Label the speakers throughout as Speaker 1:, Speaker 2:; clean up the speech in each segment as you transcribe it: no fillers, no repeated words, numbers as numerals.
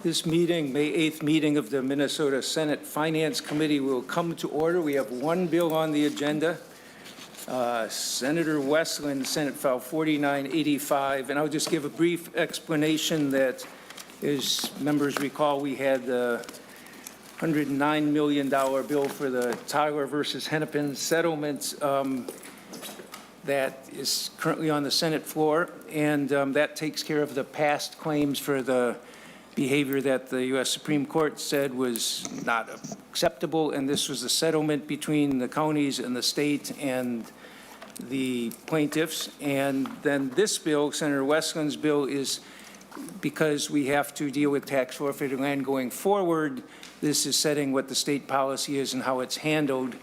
Speaker 1: This meeting, May 8th meeting of the Minnesota Senate Finance Committee will come to order. We have one bill on the agenda. Senator Westlin, Senate File 4985. And I'll just give a brief explanation that, as members recall, we had the $109 million bill for the Tyler versus Hennepin settlement that is currently on the Senate floor. And that takes care of the past claims for the behavior that the U.S. Supreme Court said was not acceptable, and this was a settlement between the counties and the state and the plaintiffs. And then this bill, Senator Westland's bill, is because we have to deal with tax forfeited land going forward. This is setting what the state policy is and how it's handled,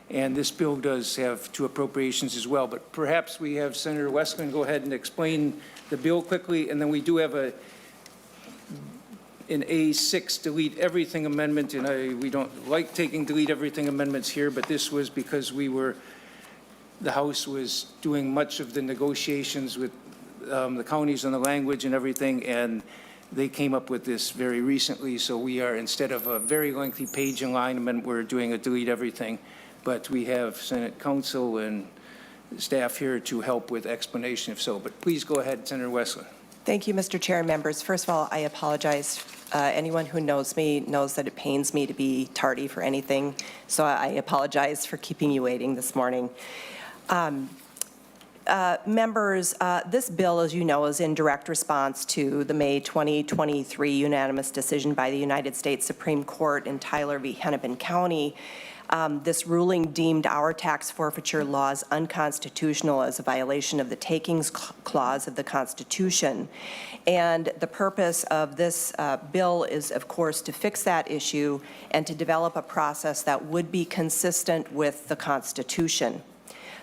Speaker 1: and this bill does have two appropriations as well. But perhaps we have Senator Westland go ahead and explain the bill quickly, and then we do have an A6 delete everything amendment, and we don't like taking delete everything amendments here, but this was because the House was doing much of the negotiations with the counties on the language and everything, and they came up with this very recently. So we are, instead of a very lengthy page and line amendment, we're doing a delete everything. But we have Senate counsel and staff here to help with explanation if so. But please go ahead, Senator Westland.
Speaker 2: Thank you, Mr. Chair and members. First of all, I apologize. Anyone who knows me knows that it pains me to be tardy for anything, so I apologize for keeping you waiting this morning. Members, this bill, as you know, is in direct response to the May 2023 unanimous decision by the United States Supreme Court in Tyler v. Hennepin County. This ruling deemed our tax forfeiture laws unconstitutional as a violation of the takings clause of the Constitution. And the purpose of this bill is, of course, to fix that issue and to develop a process that would be consistent with the Constitution.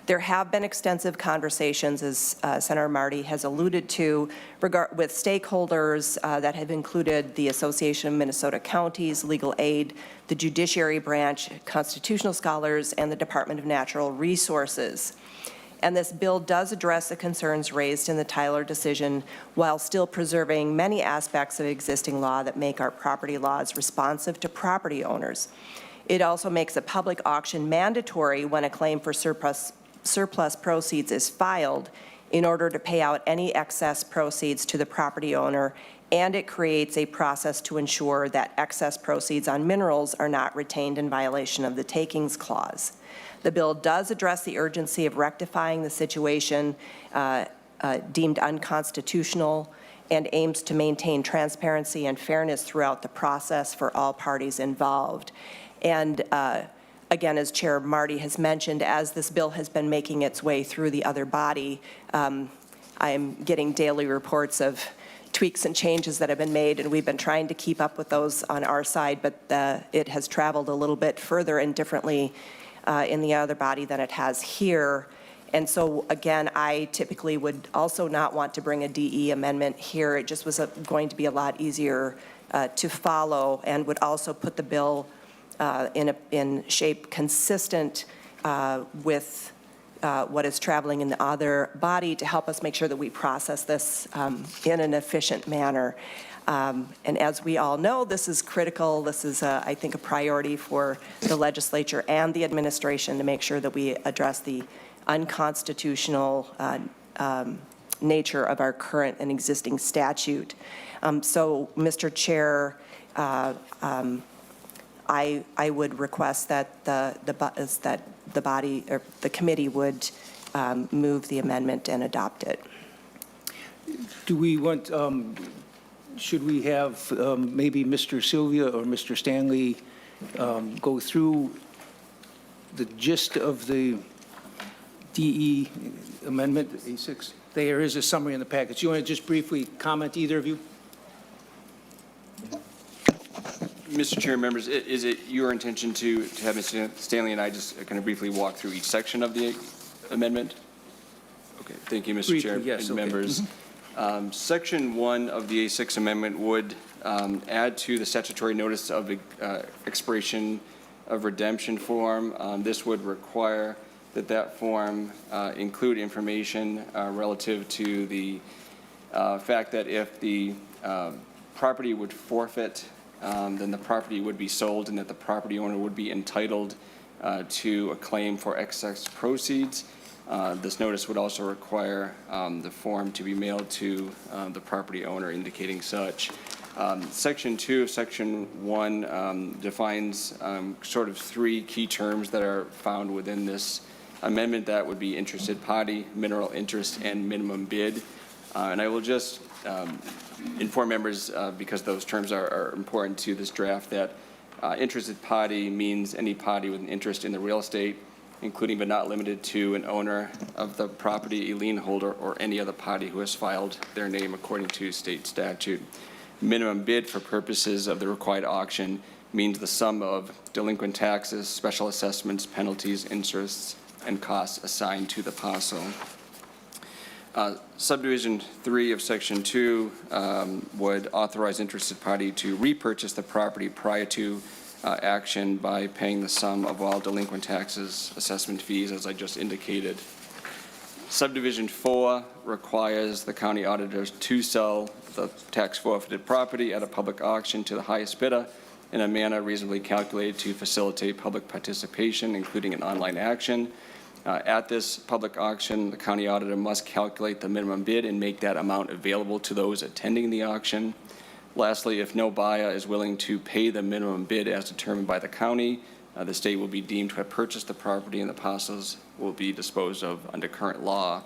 Speaker 2: There have been extensive conversations, as Senator Marty has alluded to, with stakeholders that have included the Association of Minnesota Counties, Legal Aid, the Judiciary Branch, constitutional scholars, and the Department of Natural Resources. And this bill does address the concerns raised in the Tyler decision while still preserving many aspects of existing law that make our property laws responsive to property owners. It also makes a public auction mandatory when a claim for surplus proceeds is filed in order to pay out any excess proceeds to the property owner, and it creates a process to ensure that excess proceeds on minerals are not retained in violation of the takings clause. The bill does address the urgency of rectifying the situation deemed unconstitutional and aims to maintain transparency and fairness throughout the process for all parties involved. And again, as Chair Marty has mentioned, as this bill has been making its way through the other body, I am getting daily reports of tweaks and changes that have been made, and we've been trying to keep up with those on our side, but it has traveled a little bit further and differently in the other body than it has here. And so, again, I typically would also not want to bring a DE amendment here. It just was going to be a lot easier to follow, and would also put the bill in shape consistent with what is traveling in the other body to help us make sure that we process this in an efficient manner. And as we all know, this is critical. This is, I think, a priority for the legislature and the administration to make sure that we address the unconstitutional nature of our current and existing statute. So, Mr. Chair, I would request that the body or the committee would move the amendment and adopt it.
Speaker 1: Do we want, should we have maybe Mr. Sylvia or Mr. Stanley go through the gist of the DE amendment, A6? There is a summary in the package. You want to just briefly comment, either of you?
Speaker 3: Mr. Chair, members, is it your intention to have Mr. Stanley and I just kind of briefly walk through each section of the amendment? Okay, thank you, Mr.
Speaker 1: Briefly,
Speaker 3: Chair
Speaker 1: yes,
Speaker 3: and
Speaker 1: okay.
Speaker 3: members. Section 1 of the A6 amendment would add to the statutory notice of expiration of redemption form. This would require that form include information relative to the fact that if the property would forfeit, then the property would be sold and that the property owner would be entitled to a claim for excess proceeds. This notice would also require the form to be mailed to the property owner indicating such. Section 2 of Section 1 defines sort of three key terms that are found within this amendment. That would be interested party, mineral interest, and minimum bid. And I will just inform members, because those terms are important to this draft, that interested party means any party with an interest in the real estate, including but not limited to an owner of the property, a lien holder, or any other party who has filed their name according to state statute. Minimum bid for purposes of the required auction means the sum of delinquent taxes, special assessments, penalties, interests, and costs assigned to the parcel. Subdivision 3 of Section 2 would authorize interested party to repurchase the property prior to action by paying the sum of all delinquent taxes, assessment fees, as I just indicated. Subdivision 4 requires the county auditors to sell the tax forfeited property at a public auction to the highest bidder in a manner reasonably calculated to facilitate public participation, including an online action. At this public auction, the county auditor must calculate the minimum bid and make that amount available to those attending the auction. Lastly, if no buyer is willing to pay the minimum bid as determined by the county, the state will be deemed to have purchased the property and the parcels will be disposed of under current law.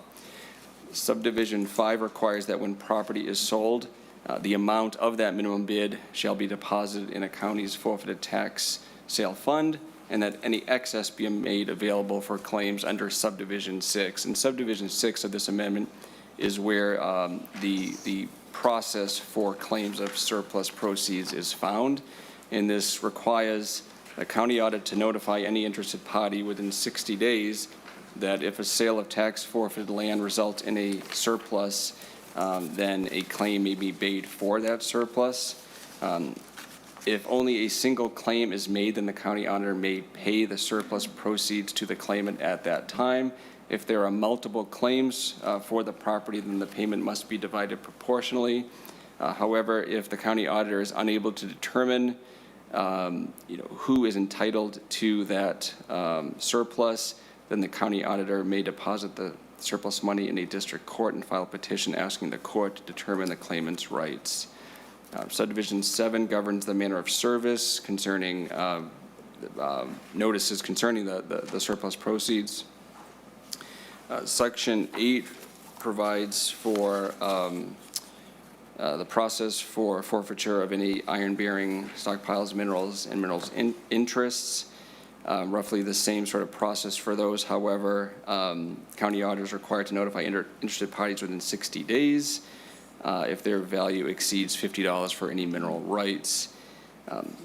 Speaker 3: Subdivision 5 requires that when property is sold, the amount of that minimum bid shall be deposited in a county's forfeited tax sale fund, and that any excess be made available for claims under Subdivision 6. And Subdivision 6 of this amendment is where the process for claims of surplus proceeds is found. And this requires the county audit to notify any interested party within 60 days that if a sale of tax forfeited land results in a surplus, then a claim may be made for that surplus. If only a single claim is made, then the county auditor may pay the surplus proceeds to the claimant at that time. If there are multiple claims for the property, then the payment must be divided proportionally. However, if the county auditor is unable to determine who is entitled to that surplus, then the county auditor may deposit the surplus money in a district court and file a petition asking the court to determine the claimant's rights. Subdivision 7 governs the manner of service concerning notices concerning the surplus proceeds. Section 8 provides for the process for forfeiture of any iron-bearing stockpiles, minerals, and minerals interests. Roughly the same sort of process for those. However, county auditors are required to notify interested parties within 60 days if their value exceeds $50 for any mineral rights.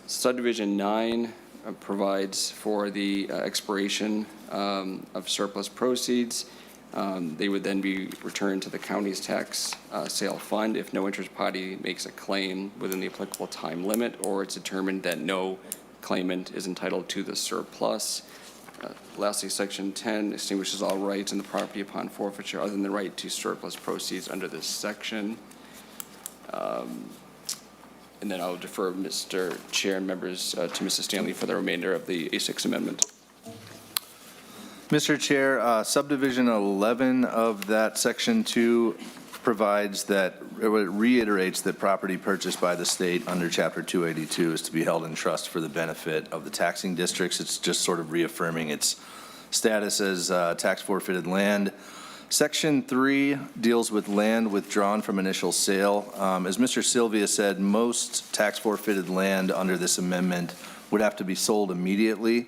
Speaker 3: Subdivision 9 provides for the expiration of surplus proceeds. They would then be returned to the county's tax sale fund if no interested party makes a claim within the applicable time limit, or it's determined that no claimant is entitled to the surplus. Lastly, Section 10 extinguishes all rights in the property upon forfeiture other than the right to surplus proceeds under this section. And then I'll defer, Mr. Chair and members, to Mrs. Stanley for the remainder of the A6 amendment.
Speaker 4: Mr. Chair, subdivision 11 of that section 2 provides that, it reiterates that property purchased by the state under Chapter 282 is to be held in trust for the benefit of the taxing districts. It's just sort of reaffirming its status as tax forfeited land. Section 3 deals with land withdrawn from initial sale. As Mr. Sylvia said, most tax forfeited land under this amendment would have to be sold immediately.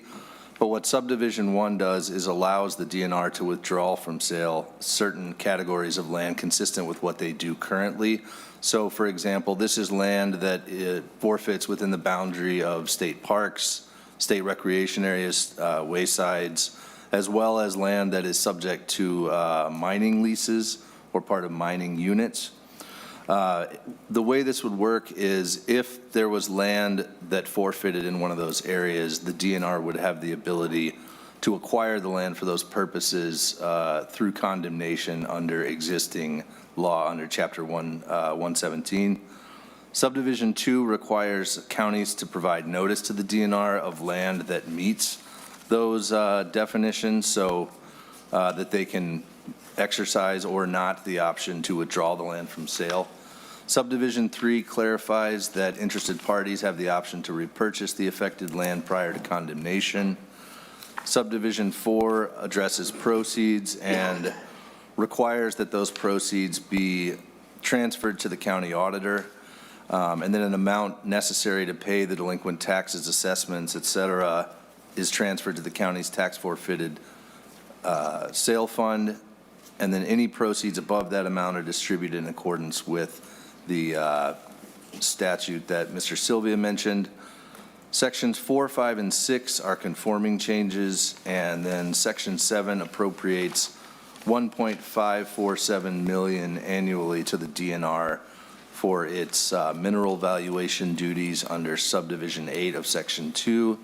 Speaker 4: But what subdivision 1 does is allows the DNR to withdraw from sale certain categories of land consistent with what they do currently. So for example, this is land that forfeits within the boundary of state parks, state recreation areas, waysides, as well as land that is subject to mining leases or part of mining units. The way this would work is if there was land that forfeited in one of those areas, the DNR would have the ability to acquire the land for those purposes through condemnation under existing law under Chapter 117. Subdivision 2 requires counties to provide notice to the DNR of land that meets those definitions so that they can exercise or not the option to withdraw the land from sale. Subdivision 3 clarifies that interested parties have the option to repurchase the affected land prior to condemnation. Subdivision 4 addresses proceeds and requires that those proceeds be transferred to the county auditor, and then an amount necessary to pay the delinquent taxes, assessments, et cetera, is transferred to the county's tax-forfeited sale fund, and then any proceeds above that amount are distributed in accordance with the statute that Mr. Sylvia mentioned. Sections 4, 5, and 6 are conforming changes, and then Section 7 appropriates $1.547 million annually to the DNR for its mineral valuation duties under Subdivision 8 of Section 2.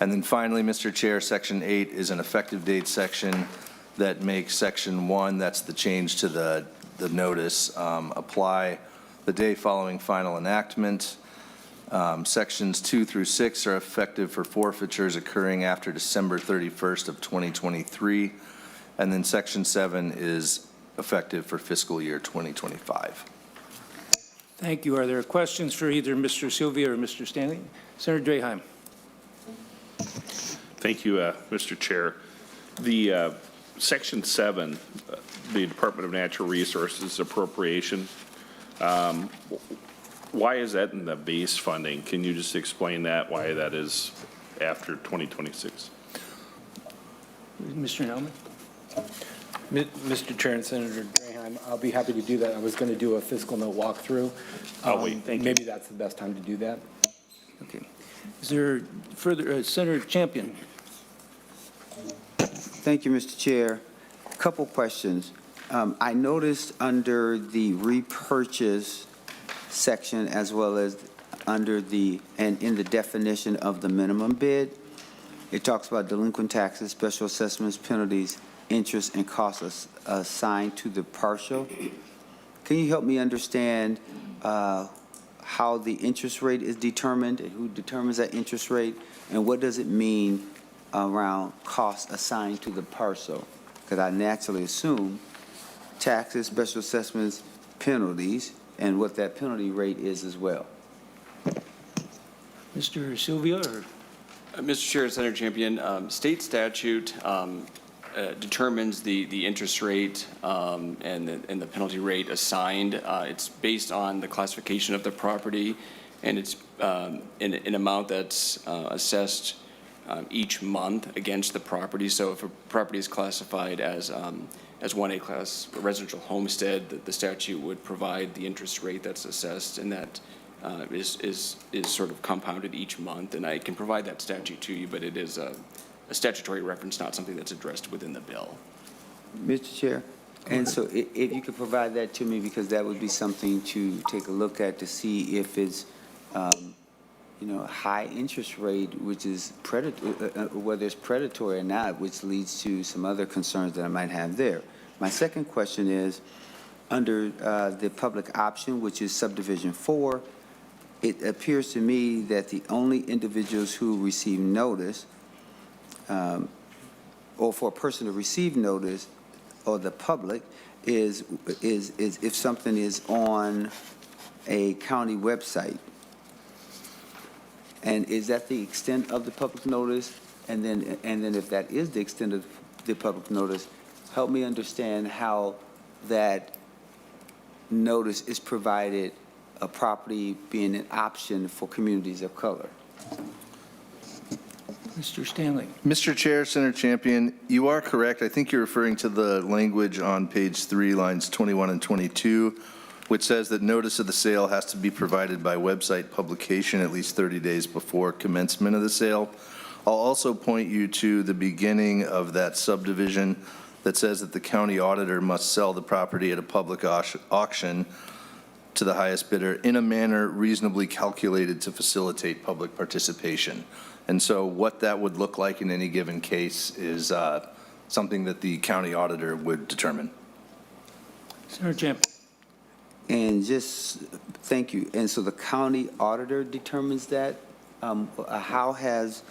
Speaker 4: And then finally, Mr. Chair, Section 8 is an effective date section that makes Section 1, that's the change to the notice, apply the day following final enactment. Sections 2 through 6 are effective for forfeitures occurring after December 31st of 2023. And then Section 7 is effective for fiscal year 2025.
Speaker 1: Thank you. Are there questions for either Mr. Sylvia or Mr. Stanley? Senator Draheim.
Speaker 5: Thank you, Mr. Chair. The Section 7, the Department of Natural Resources appropriation, why is that in the base funding? Can you just explain that, why that is after 2026?
Speaker 1: Mr. Nelman?
Speaker 6: Mr. Chair and Senator Draheim, I'll be happy to do that. I was going to do a fiscal note walkthrough.
Speaker 5: I'll wait. Thank you.
Speaker 6: Maybe that's the best time to do that.
Speaker 1: Okay. Is there further, Senator Champion?
Speaker 7: Thank you, Mr. Chair. A couple questions. I noticed under the repurchase section as well as under and in the definition of the minimum bid, it talks about delinquent taxes, special assessments, penalties, interest, and costs assigned to the partial. Can you help me understand how the interest rate is determined and who determines that interest rate, and what does it mean around costs assigned to the parcel? Because I naturally assume taxes, special assessments, penalties, and what that penalty rate is as well.
Speaker 1: Mr. Sylvia or?
Speaker 3: Mr. Chair, Senator Champion, state statute determines the interest rate and the penalty rate assigned. It's based on the classification of the property, and it's an amount that's assessed each month against the property. So if a property is classified as 1A class residential homestead, the statute would provide the interest rate that's assessed, and that is sort of compounded each month. And I can provide that statute to you, but it is a statutory reference, not something that's addressed within the bill.
Speaker 7: Mr. Chair, and so if you could provide that to me, because that would be something to take a look at to see if it's, a high interest rate, which is whether it's predatory or not, which leads to some other concerns that I might have there. My second question is, under the public option, which is subdivision 4, it appears to me that the only individuals who receive notice, or for a person to receive notice, or the public, is if something is on a county website. And is that the extent of the public notice? And then if that is the extent of the public notice, help me understand how that notice is provided, a property being an option for communities of color.
Speaker 1: Mr. Stanley?
Speaker 4: Mr. Chair, Senator Champion, you are correct. I think you're referring to the language on page 3, lines 21 and 22, which says that notice of the sale has to be provided by website publication at least 30 days before commencement of the sale. I'll also point you to the beginning of that subdivision that says that the county auditor must sell the property at a public auction to the highest bidder in a manner reasonably calculated to facilitate public participation. And so what that would look like in any given case is something that the county auditor would determine.
Speaker 1: Senator Champion?
Speaker 7: And just, thank you. And so the county auditor determines that? How has,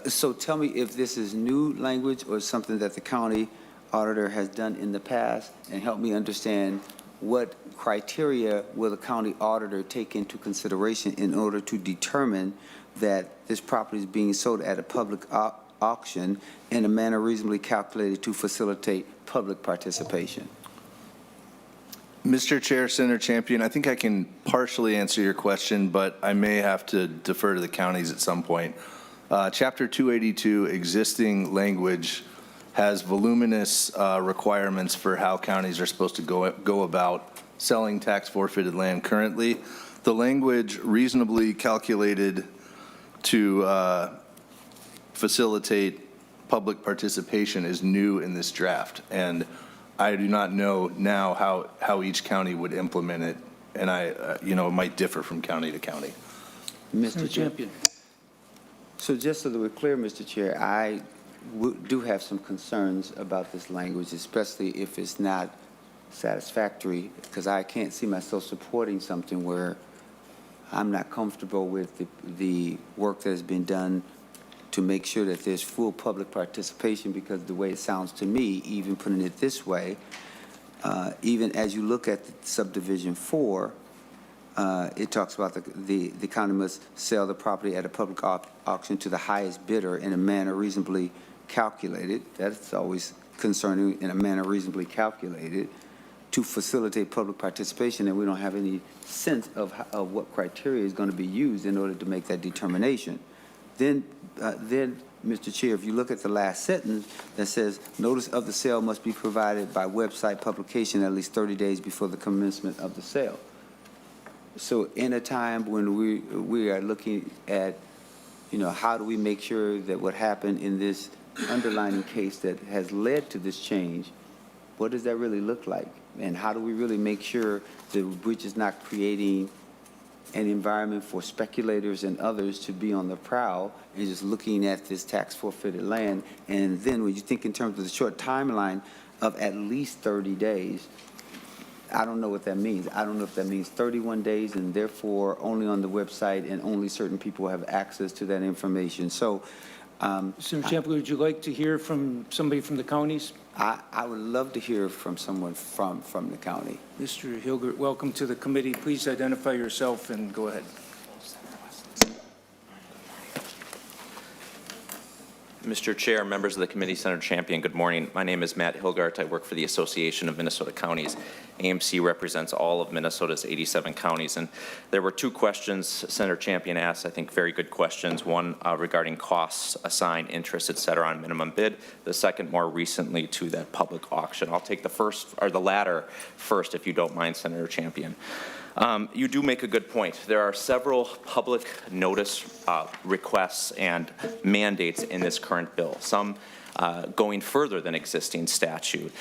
Speaker 7: so tell me if this is new language or something that the county auditor has done in the past, and help me understand what criteria will the county auditor take into consideration in order to determine that this property is being sold at a public auction in a manner reasonably calculated to facilitate public participation?
Speaker 4: Mr. Chair, Senator Champion, I think I can partially answer your question, but I may have to defer to the counties at some point. Chapter 282 existing language has voluminous requirements for how counties are supposed to go about selling tax forfeited land currently. The language reasonably calculated to facilitate public participation is new in this draft, and I do not know now how each county would implement it, and it might differ from county to county.
Speaker 1: Senator
Speaker 7: Mr. Chair.
Speaker 1: Champion.
Speaker 7: So just so that we're clear, Mr. Chair, I do have some concerns about this language, especially if it's not satisfactory, because I can't see myself supporting something where I'm not comfortable with the work that has been done to make sure that there's full public participation, because the way it sounds to me, even putting it this way, even as you look at subdivision 4, it talks about the county must sell the property at a public auction to the highest bidder in a manner reasonably calculated. That's always concerning, in a manner reasonably calculated, to facilitate public participation, and we don't have any sense of what criteria is going to be used in order to make that determination. Then, Mr. Chair, if you look at the last sentence that says, notice of the sale must be provided by website publication at least 30 days before the commencement of the sale. So in a time when we are looking at, how do we make sure that what happened in this underlying case that has led to this change, what does that really look like? And how do we really make sure that we're just not creating an environment for speculators and others to be on the prowl and just looking at this tax forfeited land? And then when you think in terms of the short timeline of at least 30 days, I don't know what that means. I don't know if that means 31 days and therefore only on the website and only certain people have access to that information. So
Speaker 1: Senator Champion, would you like to hear from somebody from the counties?
Speaker 7: I would love to hear from someone from the county.
Speaker 1: Mr. Hilgert, welcome to the committee. Please identify yourself and go ahead.
Speaker 8: Mr. Chair, members of the committee, Senator Champion, good morning. My name is Matt Hilgart. I work for the Association of Minnesota Counties. AMC represents all of Minnesota's 87 counties. And there were two questions Senator Champion asked, I think very good questions. One regarding costs, assigned interest, et cetera, on minimum bid. The second more recently to that public auction. I'll take the latter first, if you don't mind, Senator Champion. You do make a good point. There are several public notice requests and mandates in this current bill, some going further than existing statute.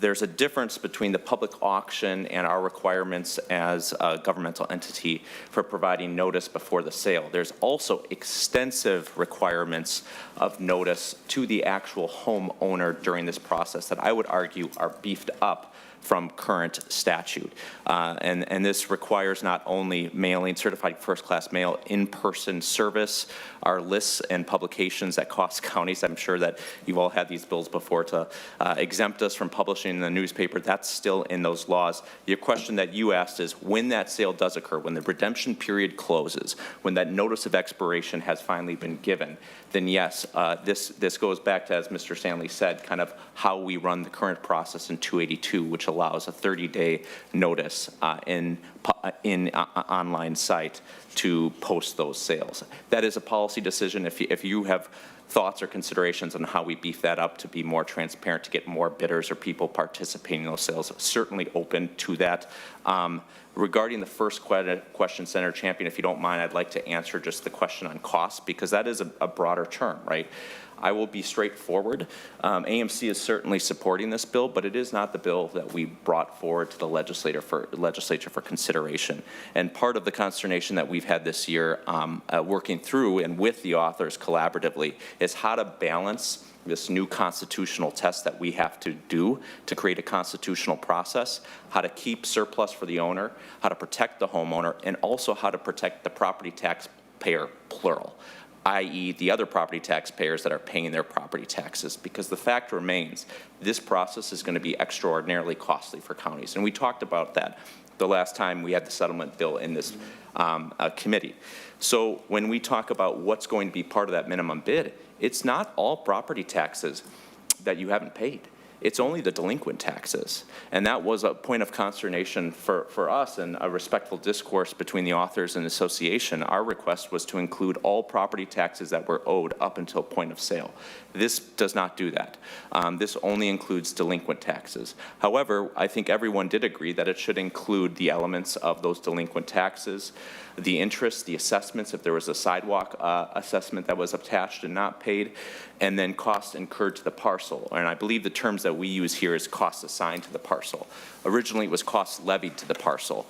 Speaker 8: There's a difference between the public auction and our requirements as a governmental entity for providing notice before the sale. There's also extensive requirements of notice to the actual homeowner during this process that I would argue are beefed up from current statute. And this requires not only mailing, certified first-class mail, in-person service, our lists and publications that cost counties. I'm sure that you've all had these bills before to exempt us from publishing in the newspaper. That's still in those laws. Your question that you asked is when that sale does occur, when the redemption period closes, when that notice of expiration has finally been given, then yes, this goes back to, as Mr. Stanley said, kind of how we run the current process in 282, which allows a 30-day notice in online site to post those sales. That is a policy decision. If you have thoughts or considerations on how we beef that up to be more transparent, to get more bidders or people participating in those sales, certainly open to that. Regarding the first question, Senator Champion, if you don't mind, I'd like to answer just the question on cost, because that is a broader term, right? I will be straightforward. AMC is certainly supporting this bill, but it is not the bill that we brought forward to the legislature for consideration. And part of the consternation that we've had this year working through and with the authors collaboratively is how to balance this new constitutional test that we have to do to create a constitutional process, how to keep surplus for the owner, how to protect the homeowner, and also how to protect the property taxpayer, plural, i.e. the other property taxpayers that are paying their property taxes. Because the fact remains, this process is going to be extraordinarily costly for counties. And we talked about that the last time we had the settlement bill in this committee. So when we talk about what's going to be part of that minimum bid, it's not all property taxes that you haven't paid. It's only the delinquent taxes. And that was a point of consternation for us and a respectful discourse between the authors and association. Our request was to include all property taxes that were owed up until point of sale. This does not do that. This only includes delinquent taxes. However, I think everyone did agree that it should include the elements of those delinquent taxes, the interest, the assessments, if there was a sidewalk assessment that was attached and not paid, and then costs incurred to the parcel. And I believe the terms that we use here is costs assigned to the parcel. Originally, it was costs levied to the parcel.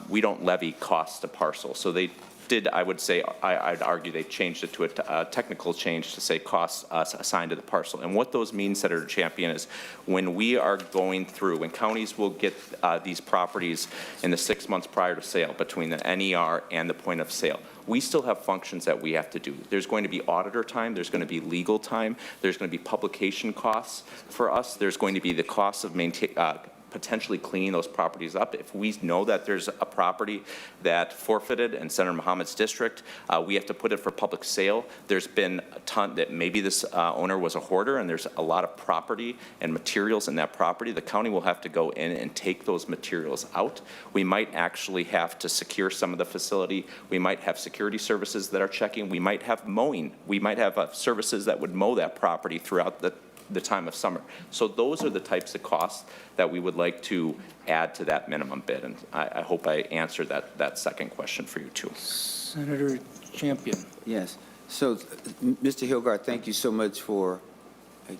Speaker 8: We don't levy costs to parcel. So they did, I would say, I'd argue they changed it to a technical change to say costs assigned to the parcel. And what those mean, Senator Champion, is when we are going through, when counties will get these properties in the 6 months prior to sale between the NER and the point of sale, we still have functions that we have to do. There's going to be auditor time, there's going to be legal time, there's going to be publication costs for us, there's going to be the cost of potentially cleaning those properties up. If we know that there's a property that forfeited in Senator Mohammed's district, we have to put it for public sale. There's been a ton that maybe this owner was a hoarder and there's a lot of property and materials in that property. The county will have to go in and take those materials out. We might actually have to secure some of the facility. We might have security services that are checking. We might have mowing. We might have services that would mow that property throughout the time of summer. So those are the types of costs that we would like to add to that minimum bid. And I hope I answered that second question for you too.
Speaker 1: Senator Champion.
Speaker 7: Yes. So, Mr. Hilgard, thank you so much for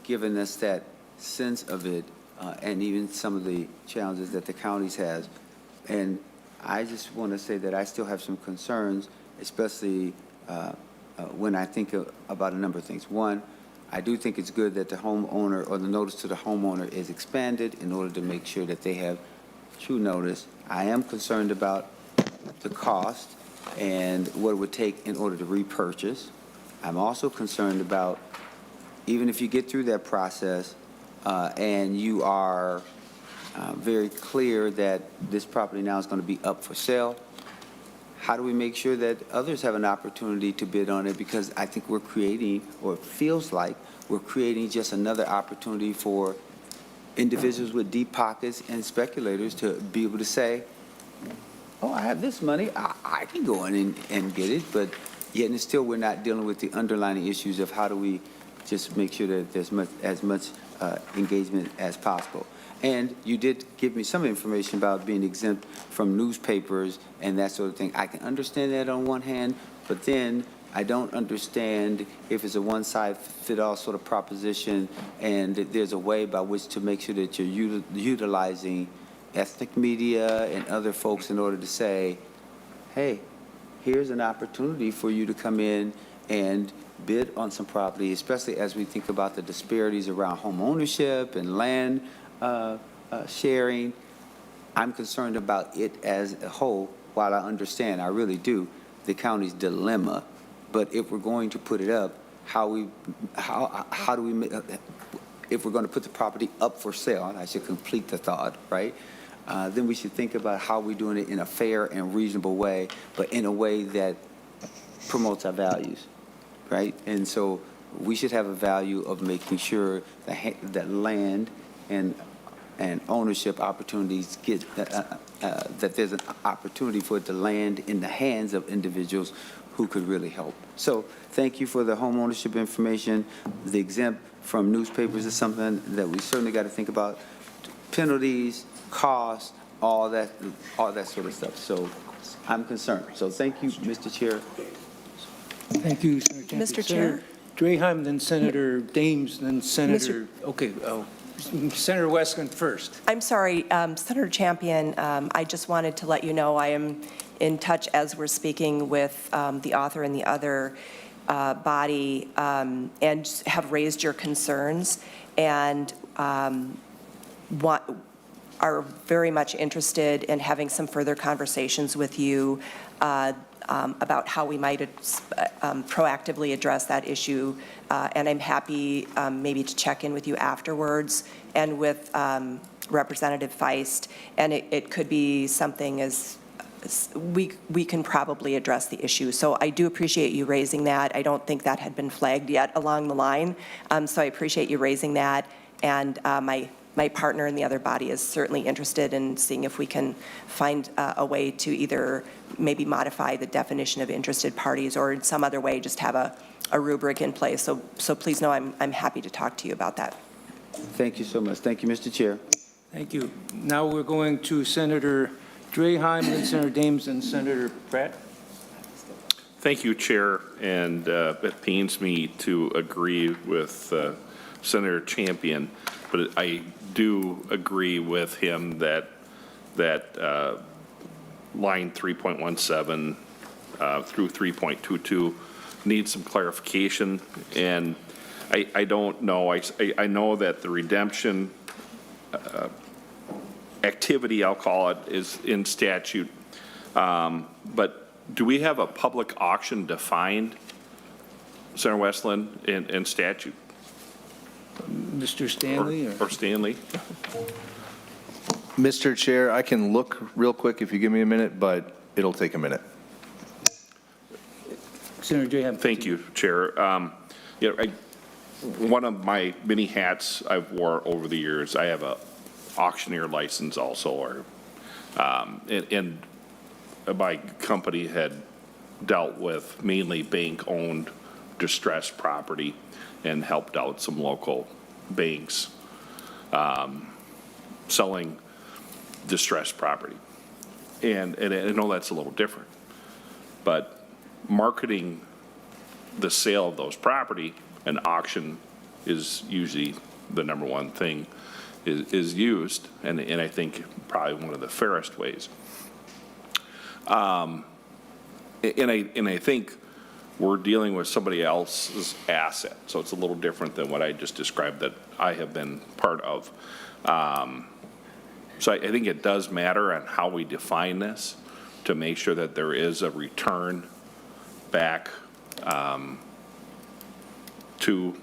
Speaker 7: giving us that sense of it and even some of the challenges that the counties has. And I just want to say that I still have some concerns, especially when I think about a number of things. One, I do think it's good that the homeowner or the notice to the homeowner is expanded in order to make sure that they have true notice. I am concerned about the cost and what it would take in order to repurchase. I'm also concerned about, even if you get through that process and you are very clear that this property now is going to be up for sale, how do we make sure that others have an opportunity to bid on it? Because I think we're creating, or it feels like we're creating just another opportunity for individuals with deep pockets and speculators to be able to say, oh, I have this money, I can go in and get it, but yet and still we're not dealing with the underlying issues of how do we just make sure that there's as much engagement as possible. And you did give me some information about being exempt from newspapers and that sort of thing. I can understand that on one hand, but then I don't understand if it's a one-size-fits-all sort of proposition and that there's a way by which to make sure that you're utilizing ethnic media and other folks in order to say, hey, here's an opportunity for you to come in and bid on some property, especially as we think about the disparities around home ownership and land sharing. I'm concerned about it as a whole, while I understand, I really do, the county's dilemma. But if we're going to put it up, how do we, if we're going to put the property up for sale, and I should complete the thought, right? Then we should think about how we're doing it in a fair and reasonable way, but in a way that promotes our values, right? And so we should have a value of making sure that land and ownership opportunities get, that there's an opportunity for it to land in the hands of individuals who could really help. So thank you for the home ownership information. The exempt from newspapers is something that we certainly got to think about. Penalties, costs, all that sort of stuff. So I'm concerned. So thank you, Mr. Chair.
Speaker 1: Thank you, Senator Champion.
Speaker 2: Mr. Chair?
Speaker 1: Draheim, then Senator Dames, then Senator, okay, Senator Westlin first.
Speaker 2: I'm sorry, Senator Champion, I just wanted to let you know I am in touch as we're speaking with the author and the other body and have raised your concerns and are very much interested in having some further conversations with you about how we might proactively address that issue. And I'm happy maybe to check in with you afterwards and with Representative Feist. And it could be something as we can probably address the issue. So I do appreciate you raising that. I don't think that had been flagged yet along the line. So I appreciate you raising that. And my partner in the other body is certainly interested in seeing if we can find a way to either maybe modify the definition of interested parties or in some other way just have a rubric in place. So please know I'm happy to talk to you about that.
Speaker 7: Thank you so much. Thank you, Mr. Chair.
Speaker 1: Thank you. Now we're going to Senator Draheim, then Senator Dames, and Senator Pratt.
Speaker 5: Thank you, Chair, and it pains me to agree with Senator Champion, but I do agree with him that line 3.17 through 3.22 needs some clarification, and I don't know. I know that the redemption activity, I'll call it, is in statute, but do we have a public auction defined, Senator Westlin, in statute?
Speaker 1: Mr. Stanley?
Speaker 5: Or Stanley?
Speaker 4: Mr. Chair, I can look real quick if you give me a minute, but it'll take a minute.
Speaker 1: Senator Draheim.
Speaker 5: Thank you, Chair. One of my many hats I've wore over the years, I have a auctioneer license also, and my company had dealt with mainly bank-owned distressed property and helped out some local banks selling distressed property. And I know that's a little different, but marketing the sale of those property, an auction is usually the number one thing is used, and I think probably one of the fairest ways. And I think we're dealing with somebody else's asset, so it's a little different than what I just described that I have been part of. So I think it does matter on how we define this to make sure that there is a return back to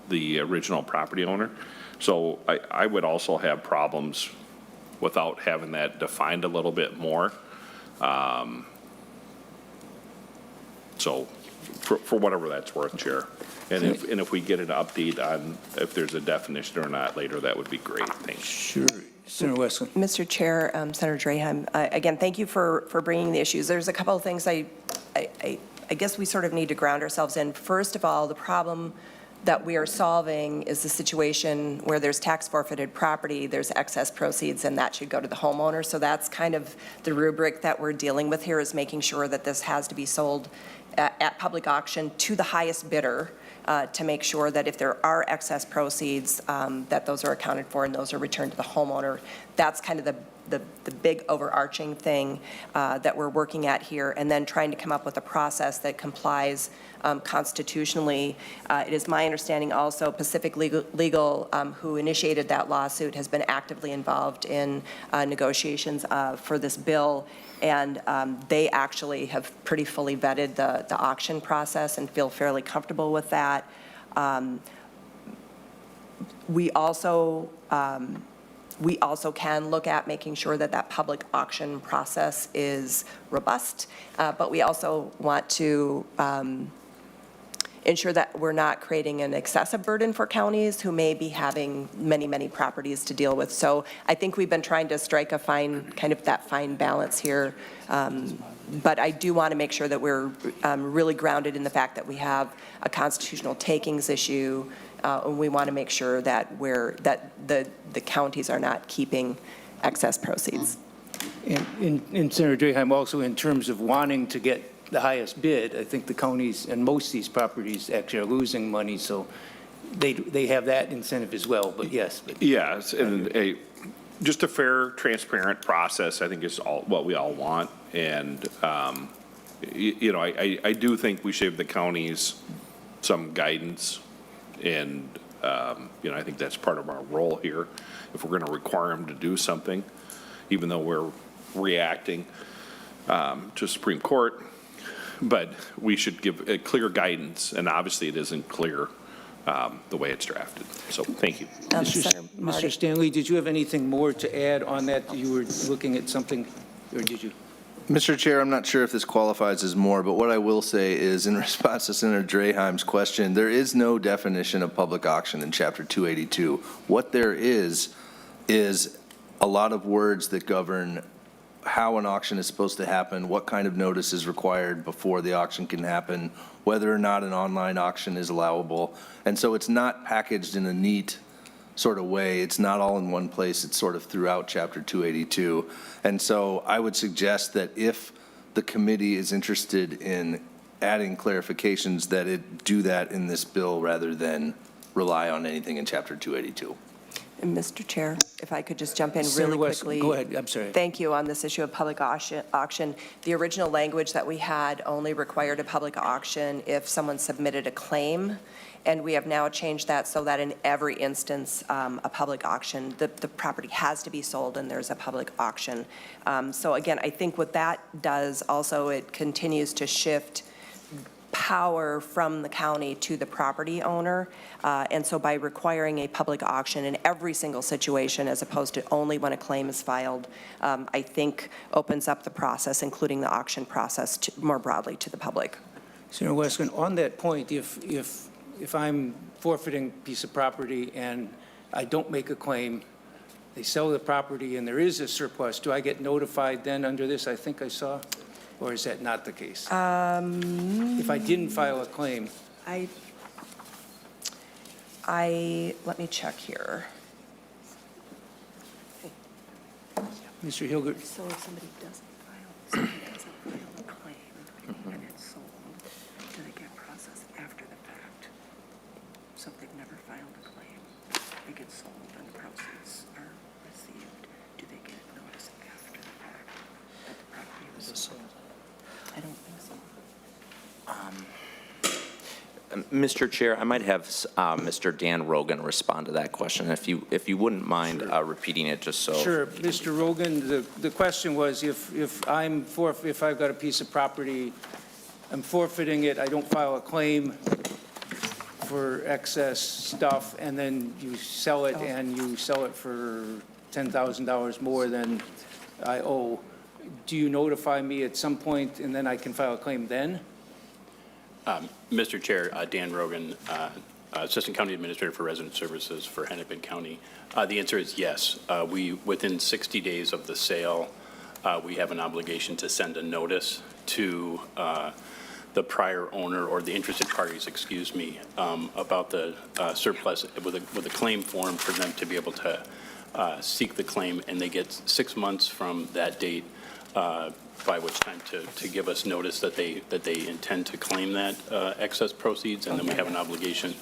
Speaker 5: the original property owner. So I would also have problems without having that defined a little bit more. So for whatever that's worth, Chair. And if we get an update on if there's a definition or not later, that would be great. Thanks.
Speaker 1: Sure. Senator Westlin.
Speaker 2: Mr. Chair, Senator Draheim, again, thank you for bringing the issues. There's a couple of things I guess we sort of need to ground ourselves in. First of all, the problem that we are solving is the situation where there's tax forfeited property, there's excess proceeds, and that should go to the homeowner. So that's kind of the rubric that we're dealing with here, is making sure that this has to be sold at public auction to the highest bidder to make sure that if there are excess proceeds, that those are accounted for and those are returned to the homeowner. That's kind of the big overarching thing that we're working at here, and then trying to come up with a process that complies constitutionally. It is my understanding also Pacific Legal, who initiated that lawsuit, has been actively involved in negotiations for this bill, and they actually have pretty fully vetted the auction process and feel fairly comfortable with that. We also can look at making sure that that public auction process is robust, but we also want to ensure that we're not creating an excessive burden for counties who may be having many, many properties to deal with. So I think we've been trying to strike a fine balance here. But I do want to make sure that we're really grounded in the fact that we have a constitutional takings issue. And we want to make sure that the counties are not keeping excess proceeds.
Speaker 1: And Senator Draheim, also in terms of wanting to get the highest bid. I think the counties and most of these properties actually are losing money, so they have that incentive as well, but yes. But
Speaker 5: Yes, and just a fair, transparent process, I think is all, what we all want. And, you know, I do think we should give the counties some guidance. And, you know, I think that's part of our role here. If we're going to require them to do something, even though we're reacting to Supreme Court, but we should give a clear guidance. And obviously it isn't clear the way it's drafted. So thank you.
Speaker 2: Senator Marty.
Speaker 1: Mr. Stanley, did you have anything more to add on that? You were looking at something, or did you?
Speaker 4: Mr. Chair, I'm not sure if this qualifies as more, but what I will say is, in response to Senator Draheim's question, there is no definition of public auction in Chapter 282. What there is a lot of words that govern how an auction is supposed to happen, what kind of notice is required before the auction can happen, whether or not an online auction is allowable. And so it's not packaged in a neat sort of way. It's not all in one place. It's sort of throughout Chapter 282. And so I would suggest that if the committee is interested in adding clarifications, that it do that in this bill rather than rely on anything in Chapter 282.
Speaker 2: And Mr. Chair, if I could just jump in
Speaker 1: Senator
Speaker 2: really
Speaker 1: West,
Speaker 2: quickly.
Speaker 1: go ahead. I'm sorry.
Speaker 2: Thank you. On this issue of public auction, the original language that we had only required a public auction if someone submitted a claim, and we have now changed that so that in every instance, a public auction, the property has to be sold and there's a public auction. So again, I think what that does also, it continues to shift power from the county to the property owner. And so by requiring a public auction in every single situation as opposed to only when a claim is filed, I think opens up the process, including the auction process, more broadly to the public.
Speaker 1: Senator Westlin, on that point, if I'm forfeiting a piece of property and I don't make a claim, they sell the property and there is a surplus, do I get notified then under this, I think I saw? Or is that not the case? If I didn't file a claim,
Speaker 2: Let me check here.
Speaker 1: Mr. Hilgert,
Speaker 9: So if somebody doesn't file a claim and it's sold, do they get processed after the fact? So if they've never filed a claim, it gets sold and the proceeds are received, do they get notice after the fact that the property was sold? I don't think so.
Speaker 8: Mr. Chair, I might have Mr. Dan Rogan respond to that question, if you wouldn't mind repeating it, just so.
Speaker 1: sure. Mr. Rogan, the question was if I've got a piece of property, I'm forfeiting it, I don't file a claim for excess stuff, and then you sell it and you sell it for $10,000 more than I owe. Do you notify me at some point and then I can file a claim then?
Speaker 10: Mr. Chair, Dan Rogan, Assistant County Administrator for Resident Services for Hennepin County. The answer is yes. Within 60 days of the sale, we have an obligation to send a notice to the prior owner or the interested parties, excuse me, about the surplus with a claim form for them to be able to seek the claim, and they get 6 months from that date, by which time to give us notice that they intend to claim that excess proceeds, and then we have an obligation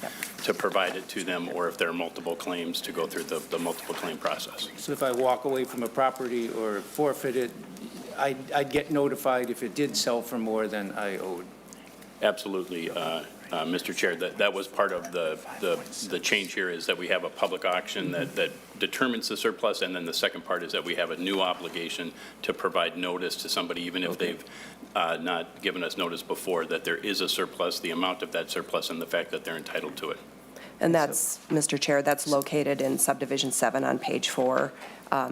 Speaker 10: to provide it to them, or if there are multiple claims, to go through the multiple claim process.
Speaker 1: So if I walk away from a property or forfeit it, I'd get notified if it did sell for more than I owed?
Speaker 10: Absolutely, Mr. Chair. That was part of the change here, is that we have a public auction that determines the surplus, and then the second part is that we have a new obligation to provide notice to somebody, even if they've not given us notice before, that there is a surplus, the amount of that surplus, and the fact that they're entitled to it.
Speaker 2: And that's, Mr. Chair, that's located in subdivision 7 on page 4.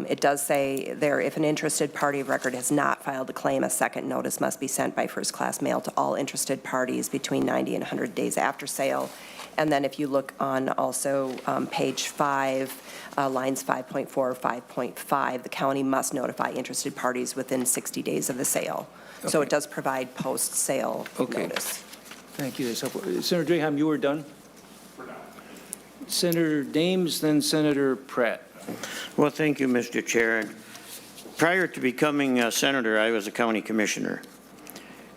Speaker 2: It does say there, if an interested party of record has not filed a claim, a second notice must be sent by first-class mail to all interested parties between 90 and 100 days after sale. And then if you look on also page 5, lines 5.4, 5.5, the county must notify interested parties within 60 days of the sale. So it does provide post-sale notice.
Speaker 1: Thank you. That's helpful. Senator Draheim, you were done? Senator Dames, then Senator Pratt.
Speaker 11: Well, thank you, Mr. Chair. Prior to becoming a senator, I was a county commissioner.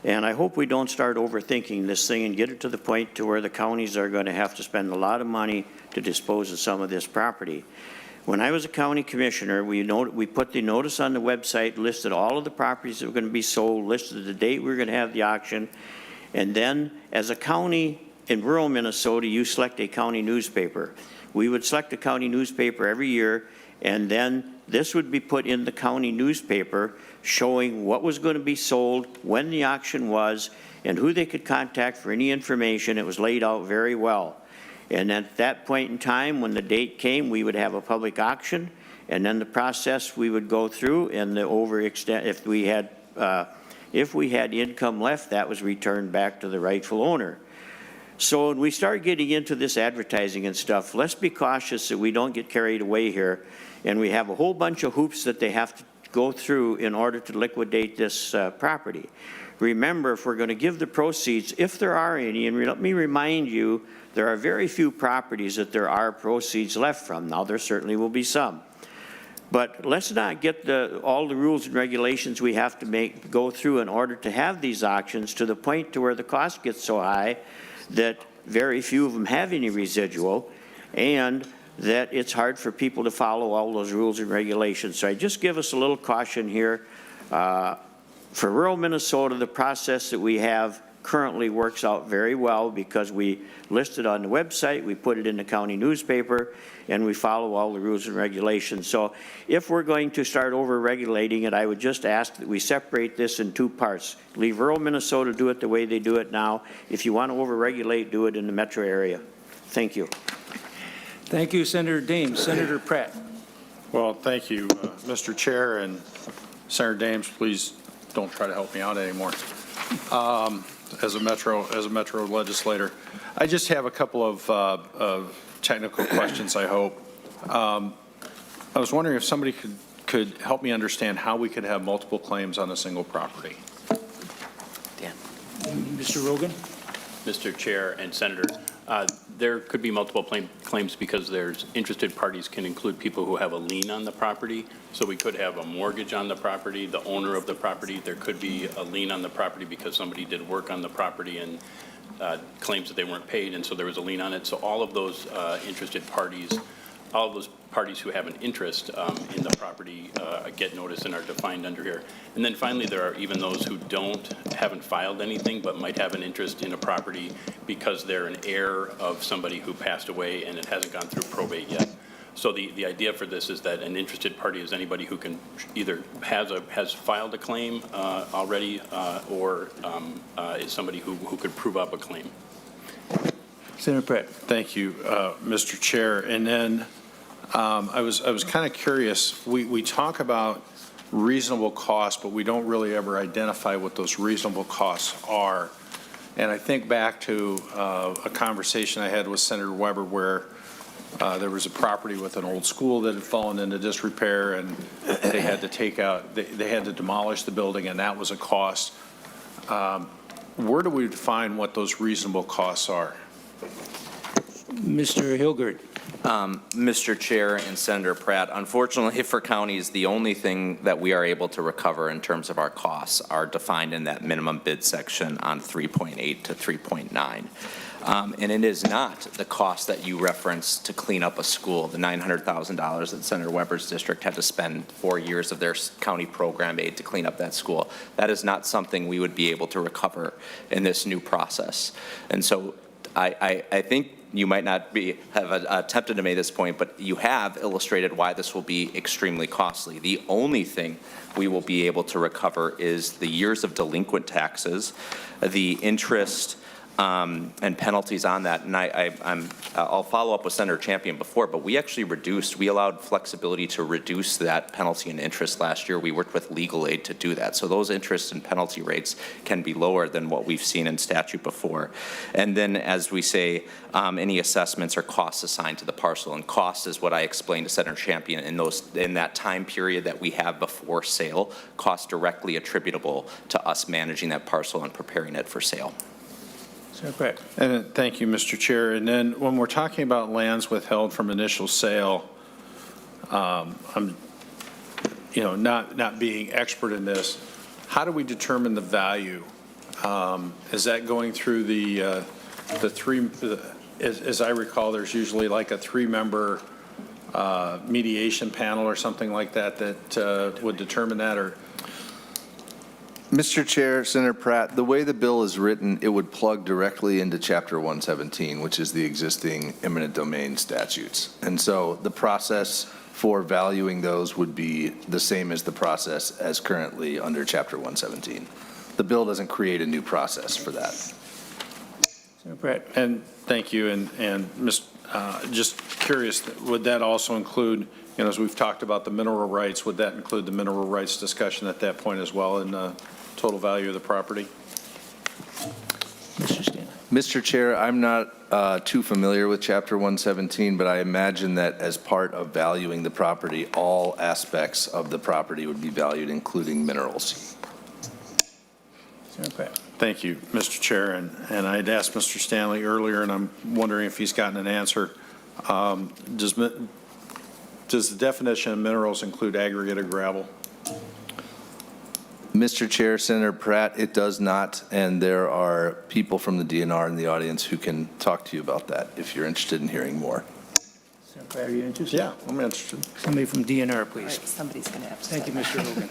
Speaker 11: And I hope we don't start overthinking this thing and get it to the point to where the counties are going to have to spend a lot of money to dispose of some of this property. When I was a county commissioner, we put the notice on the website, listed all of the properties that were going to be sold, listed the date we were going to have the auction, and then as a county in rural Minnesota, you select a county newspaper. We would select a county newspaper every year, and then this would be put in the county newspaper showing what was going to be sold, when the auction was, and who they could contact for any information. It was laid out very well. And at that point in time, when the date came, we would have a public auction, and then the process we would go through, and the overextent, if we had income left, that was returned back to the rightful owner. So when we start getting into this advertising and stuff, let's be cautious that we don't get carried away here, and we have a whole bunch of hoops that they have to go through in order to liquidate this property. Remember, if we're going to give the proceeds, if there are any, and let me remind you, there are very few properties that there are proceeds left from. Now, there certainly will be some. But let's not get all the rules and regulations we have to go through in order to have these auctions to the point to where the cost gets so high that very few of them have any residual, and that it's hard for people to follow all those rules and regulations. So I just give us a little caution here. For rural Minnesota, the process that we have currently works out very well because we list it on the website, we put it in the county newspaper, and we follow all the rules and regulations. So if we're going to start over-regulating it, I would just ask that we separate this in two parts. Leave rural Minnesota do it the way they do it now. If you want to over-regulate, do it in the metro area. Thank you.
Speaker 1: Thank you, Senator Dames. Senator Pratt.
Speaker 12: Well, thank you, Mr. Chair, and Senator Dames, please don't try to help me out anymore. As a metro legislator, I just have a couple of technical questions, I hope. I was wondering if somebody could help me understand how we could have multiple claims on a single property.
Speaker 8: Dan.
Speaker 1: Mr. Rogan.
Speaker 10: Mr. Chair and Senator, there could be multiple claims because there's interested parties can include people who have a lien on the property. So we could have a mortgage on the property, the owner of the property. There could be a lien on the property because somebody did work on the property and claims that they weren't paid, and so there was a lien on it. So all of those interested parties, all of those parties who have an interest in the property get notice and are defined under here. And then finally, there are even those who haven't filed anything but might have an interest in a property because they're an heir of somebody who passed away and it hasn't gone through probate yet. So the idea for this is that an interested party is anybody who can either has filed a claim already or is somebody who could prove up a claim.
Speaker 1: Senator Pratt.
Speaker 12: Thank you, Mr. Chair. And then I was kind of curious. We talk about reasonable costs, but we don't really ever identify what those reasonable costs are. And I think back to a conversation I had with Senator Weber where there was a property with an old school that had fallen into disrepair, and they had to they had to demolish the building, and that was a cost. Where do we define what those reasonable costs are?
Speaker 1: Mr. Hilgert.
Speaker 8: Mr. Chair and Senator Pratt, unfortunately for counties, the only thing that we are able to recover in terms of our costs are defined in that minimum bid section on 3.8 to 3.9. And it is not the cost that you referenced to clean up a school, the $900,000 that Senator Weber's district had to spend 4 years of their county program aid to clean up that school. That is not something we would be able to recover in this new process. And so I think you might not have attempted to make this point, but you have illustrated why this will be extremely costly. The only thing we will be able to recover is the years of delinquent taxes, the interest and penalties on that. And I'll follow up with Senator Champion before, but we actually we allowed flexibility to reduce that penalty and interest last year. We worked with legal aid to do that. So those interest and penalty rates can be lower than what we've seen in statute before. And then, as we say, any assessments or costs assigned to the parcel. And cost is what I explained to Senator Champion in that time period that we have before sale, cost directly attributable to us managing that parcel and preparing it for sale.
Speaker 1: Senator Pratt.
Speaker 12: And thank you, Mr. Chair. And then when we're talking about lands withheld from initial sale, I'm, not being expert in this. How do we determine the value Is that going through the three, as I recall, there's usually like a three-member mediation panel or something like that that would determine that, or?
Speaker 4: Mr. Chair, Senator Pratt, the way the bill is written, it would plug directly into Chapter 117, which is the existing eminent domain statutes. And so the process for valuing those would be the same as the process as currently under Chapter 117. The bill doesn't create a new process for that.
Speaker 1: Senator Pratt.
Speaker 12: And thank you, and just curious, would that also include, as we've talked about the mineral rights, would that include the mineral rights discussion at that point as well in the total value of the property?
Speaker 1: Mr. Stanley.
Speaker 4: Mr. Chair, I'm not too familiar with Chapter 117, but I imagine that as part of valuing the property, all aspects of the property would be valued, including minerals.
Speaker 1: Senator Pratt.
Speaker 12: Thank you, Mr. Chair, and I'd asked Mr. Stanley earlier, and I'm wondering if he's gotten an answer. Does the definition of minerals include aggregate or gravel?
Speaker 4: Mr. Chair, Senator Pratt, it does not, and there are people from the DNR in the audience who can talk to you about that if you're interested in hearing more.
Speaker 1: Senator Pratt, are you interested?
Speaker 12: Yeah, I'm interested.
Speaker 1: Somebody from DNR,
Speaker 2: All right,
Speaker 1: please.
Speaker 2: somebody's going to have to.
Speaker 1: Thank you, Mr. Hogan.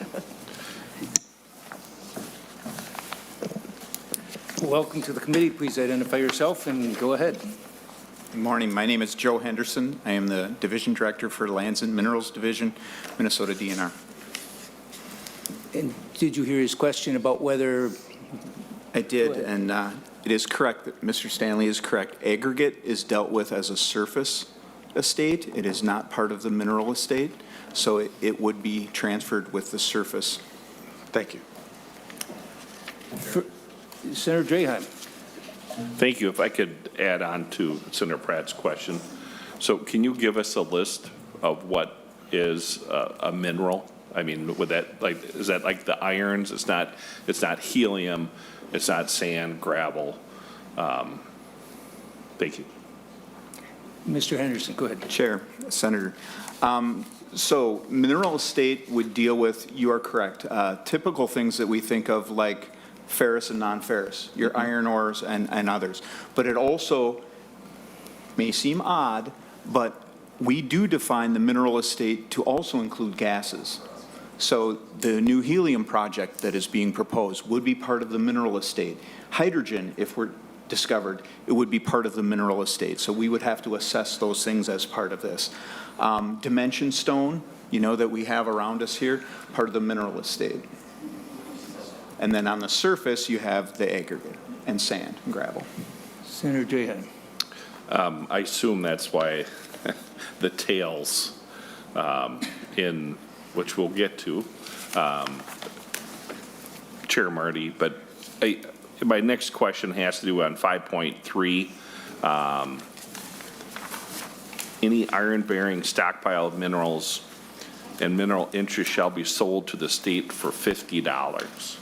Speaker 1: Welcome to the committee. Please identify yourself and go ahead.
Speaker 13: Good morning. My name is Joe Henderson. I am the Division Director for Lands and Minerals Division, Minnesota DNR.
Speaker 1: And did you hear his question about whether?
Speaker 13: I did, and it is correct that Mr. Stanley is correct. Aggregate is dealt with as a surface estate. It is not part of the mineral estate, so it would be transferred with the surface.
Speaker 12: Thank you.
Speaker 1: Senator Draheim.
Speaker 5: Thank you. If I could add on to Senator Pratt's question. So can you give us a list of what is a mineral? I mean, would that is that like the irons? It's not helium. It's not sand, gravel. Thank you.
Speaker 1: Mr. Henderson, go ahead.
Speaker 13: Chair, Senator. So mineral estate would deal with, you are correct, typical things that we think of like ferrous and non-ferrous, your iron ores and others. But it also may seem odd, but we do define the mineral estate to also include gases. So the new helium project that is being proposed would be part of the mineral estate. Hydrogen, if we're discovered, it would be part of the mineral estate. So we would have to assess those things as part of this. Dimension stone, that we have around us here, part of the mineral estate. And then on the surface, you have the aggregate and sand and gravel.
Speaker 1: Senator Draheim.
Speaker 5: I assume that's why the tails in which we'll get to, Chair Marty, but my next question has to do on 5.3. Any iron-bearing stockpile of minerals and mineral interest shall be sold to the state for $50.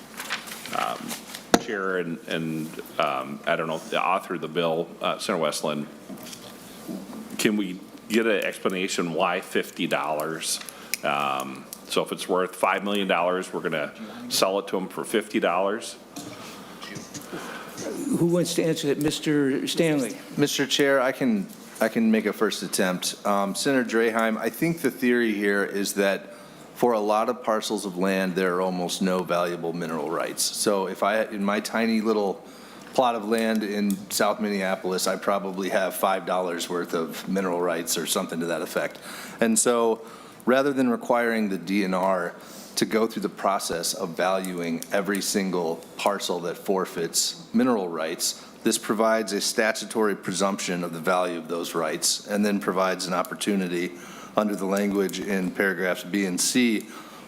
Speaker 5: Chair and I don't know, the author of the bill, Senator Westlin, can we get an explanation why $50? So if it's worth $5 million, we're going to sell it to them for $50?
Speaker 1: Who wants to answer that? Mr. Stanley.
Speaker 4: Mr. Chair, I can make a first attempt. Senator Draheim, I think the theory here is that for a lot of parcels of land, there are almost no valuable mineral rights. So if in my tiny little plot of land in South Minneapolis, I probably have $5 worth of mineral rights or something to that effect. And so rather than requiring the DNR to go through the process of valuing every single parcel that forfeits mineral rights, this provides a statutory presumption of the value of those rights and then provides an opportunity under the language in paragraphs B and C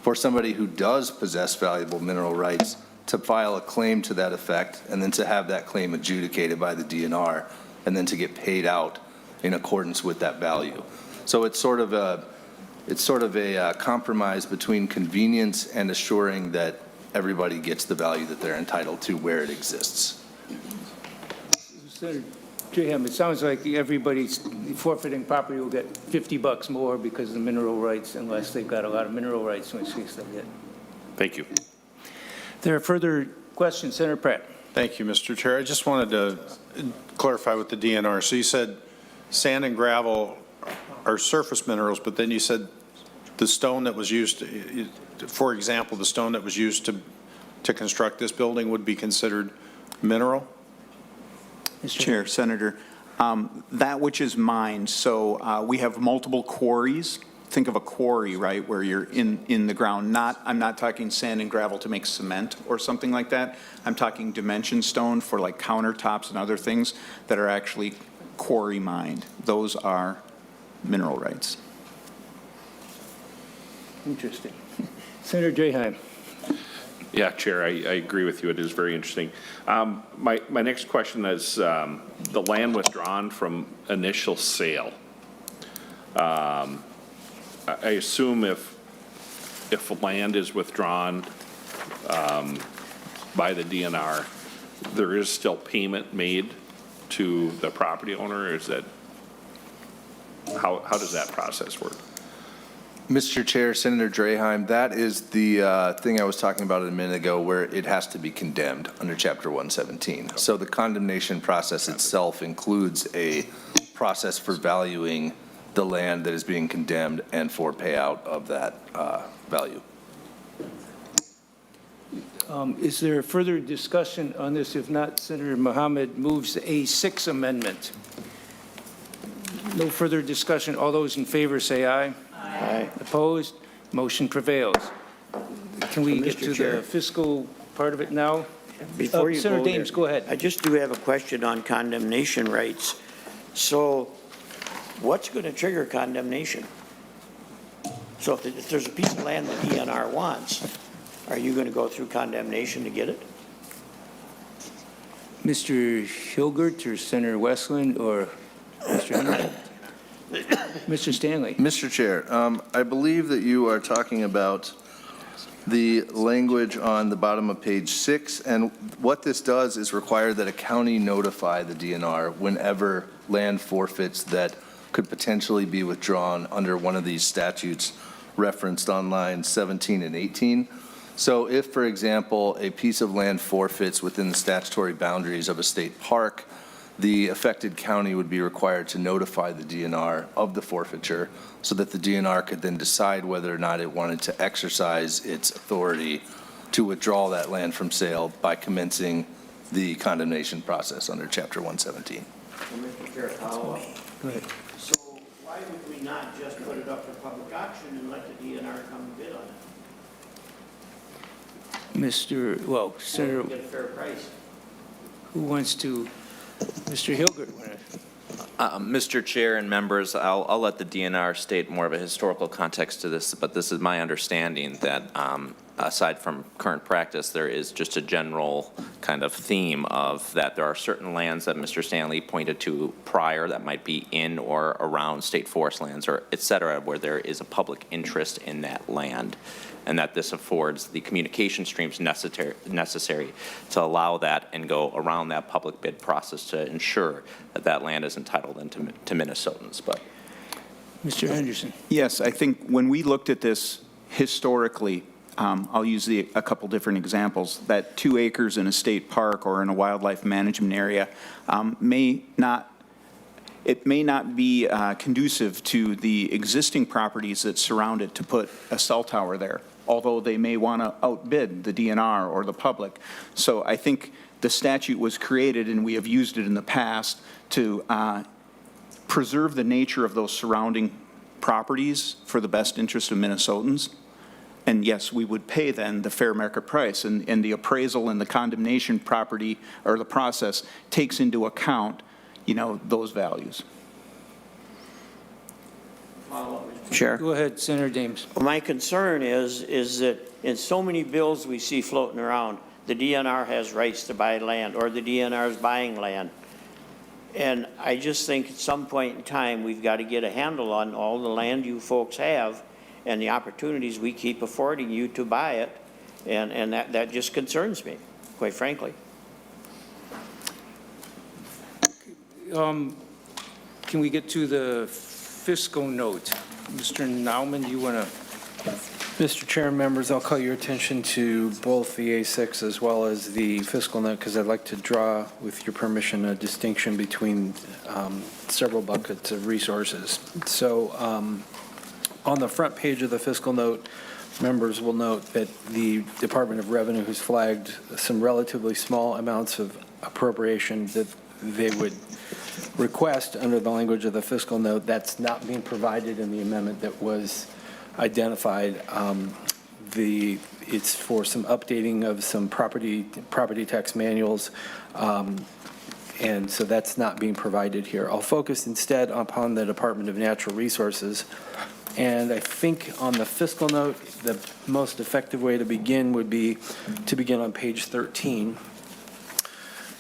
Speaker 4: for somebody who does possess valuable mineral rights to file a claim to that effect and then to have that claim adjudicated by the DNR and then to get paid out in accordance with that value. So it's sort of a compromise between convenience and assuring that everybody gets the value that they're entitled to where it exists.
Speaker 1: Senator Draheim, it sounds like everybody's forfeiting property will get $50 more because of the mineral rights unless they've got a lot of mineral rights, in which case they'll get.
Speaker 5: Thank you.
Speaker 1: There are further questions. Senator Pratt.
Speaker 12: Thank you, Mr. Chair. I just wanted to clarify with the DNR. So you said sand and gravel are surface minerals, but then you said the stone that was used, for example, the stone that was used to construct this building would be considered mineral?
Speaker 13: Chair, Senator, that which is mined, so we have multiple quarries. Think of a quarry, right, where you're in the ground. I'm not talking sand and gravel to make cement or something like that. I'm talking dimension stone for like countertops and other things that are actually quarry mined. Those are mineral rights.
Speaker 1: Interesting. Senator Draheim.
Speaker 5: Yeah, Chair, I agree with you. It is very interesting. My next question is the land withdrawn from initial sale. I assume if land is withdrawn by the DNR, there is still payment made to the property owner, or is that, how does that process work?
Speaker 4: Mr. Chair, Senator Draheim, that is the thing I was talking about a minute ago, where it has to be condemned under Chapter 117. So the condemnation process itself includes a process for valuing the land that is being condemned and for payout of that value.
Speaker 1: Is there further discussion on this? If not, Senator Mohammed moves a 6th amendment. No further discussion. All those in favor say aye.
Speaker 11: Aye.
Speaker 1: Opposed? Motion prevails. Can we get
Speaker 11: Mr.
Speaker 1: to
Speaker 11: Chair.
Speaker 1: the fiscal part of it now?
Speaker 11: Before you
Speaker 1: Senator
Speaker 11: go there,
Speaker 1: Dames, go ahead.
Speaker 11: I just do have a question on condemnation rights. So what's going to trigger condemnation? So if there's a piece of land that DNR wants, are you going to go through condemnation to get it?
Speaker 1: Mr. Hilgert or Senator Westlin or Mr. Henry? Mr. Stanley.
Speaker 4: Mr. Chair, I believe that you are talking about the language on the bottom of page 6, and what this does is require that a county notify the DNR whenever land forfeits that could potentially be withdrawn under one of these statutes referenced on lines 17 and 18. So if, for example, a piece of land forfeits within the statutory boundaries of a state park, the affected county would be required to notify the DNR of the forfeiture so that the DNR could then decide whether or not it wanted to exercise its authority to withdraw that land from sale by commencing the condemnation process under Chapter 117.
Speaker 11: Mr. Chair, follow-up.
Speaker 1: Go ahead.
Speaker 11: So why would we not just put it up for public auction and let the DNR come and bid on it?
Speaker 1: Senator,
Speaker 11: Get a fair price.
Speaker 1: who wants to, Mr. Hilgert?
Speaker 8: Mr. Chair and members, I'll let the DNR state more of a historical context to this, but this is my understanding that aside from current practice, there is just a general kind of theme of that there are certain lands that Mr. Stanley pointed to prior that might be in or around state forest lands or et cetera, where there is a public interest in that land, and that this affords the communication streams necessary to allow that and go around that public bid process to ensure that that land is entitled to Minnesotans. But
Speaker 1: Mr. Henderson.
Speaker 13: Yes, I think when we looked at this historically, I'll use a couple different examples, that 2 acres in a state park or in a wildlife management area may not be conducive to the existing properties that surround it to put a cell tower there, although they may want to outbid the DNR or the public. So I think the statute was created, and we have used it in the past, to preserve the nature of those surrounding properties for the best interest of Minnesotans. And yes, we would pay then the fair market price, and the appraisal and the condemnation property or the process takes into account, those values.
Speaker 11: Chair.
Speaker 1: Go ahead, Senator Dames.
Speaker 11: My concern is that in so many bills we see floating around, the DNR has rights to buy land, or the DNR is buying land. And I just think at some point in time, we've got to get a handle on all the land you folks have and the opportunities we keep affording you to buy it. And that just concerns me, quite frankly.
Speaker 1: Can we get to the fiscal note? Mr. Nauman, do you want to
Speaker 6: Mr. Chair and members, I'll call your attention to both the A6 as well as the fiscal note, because I'd like to draw, with your permission, a distinction between several buckets of resources. So on the front page of the fiscal note, members will note that the Department of Revenue has flagged some relatively small amounts of appropriation that they would request under the language of the fiscal note. That's not being provided in the amendment that was identified. It's for some updating of some property tax manuals, and so that's not being provided here. I'll focus instead upon the Department of Natural Resources. And I think on the fiscal note, the most effective way to begin would be to begin on page 13.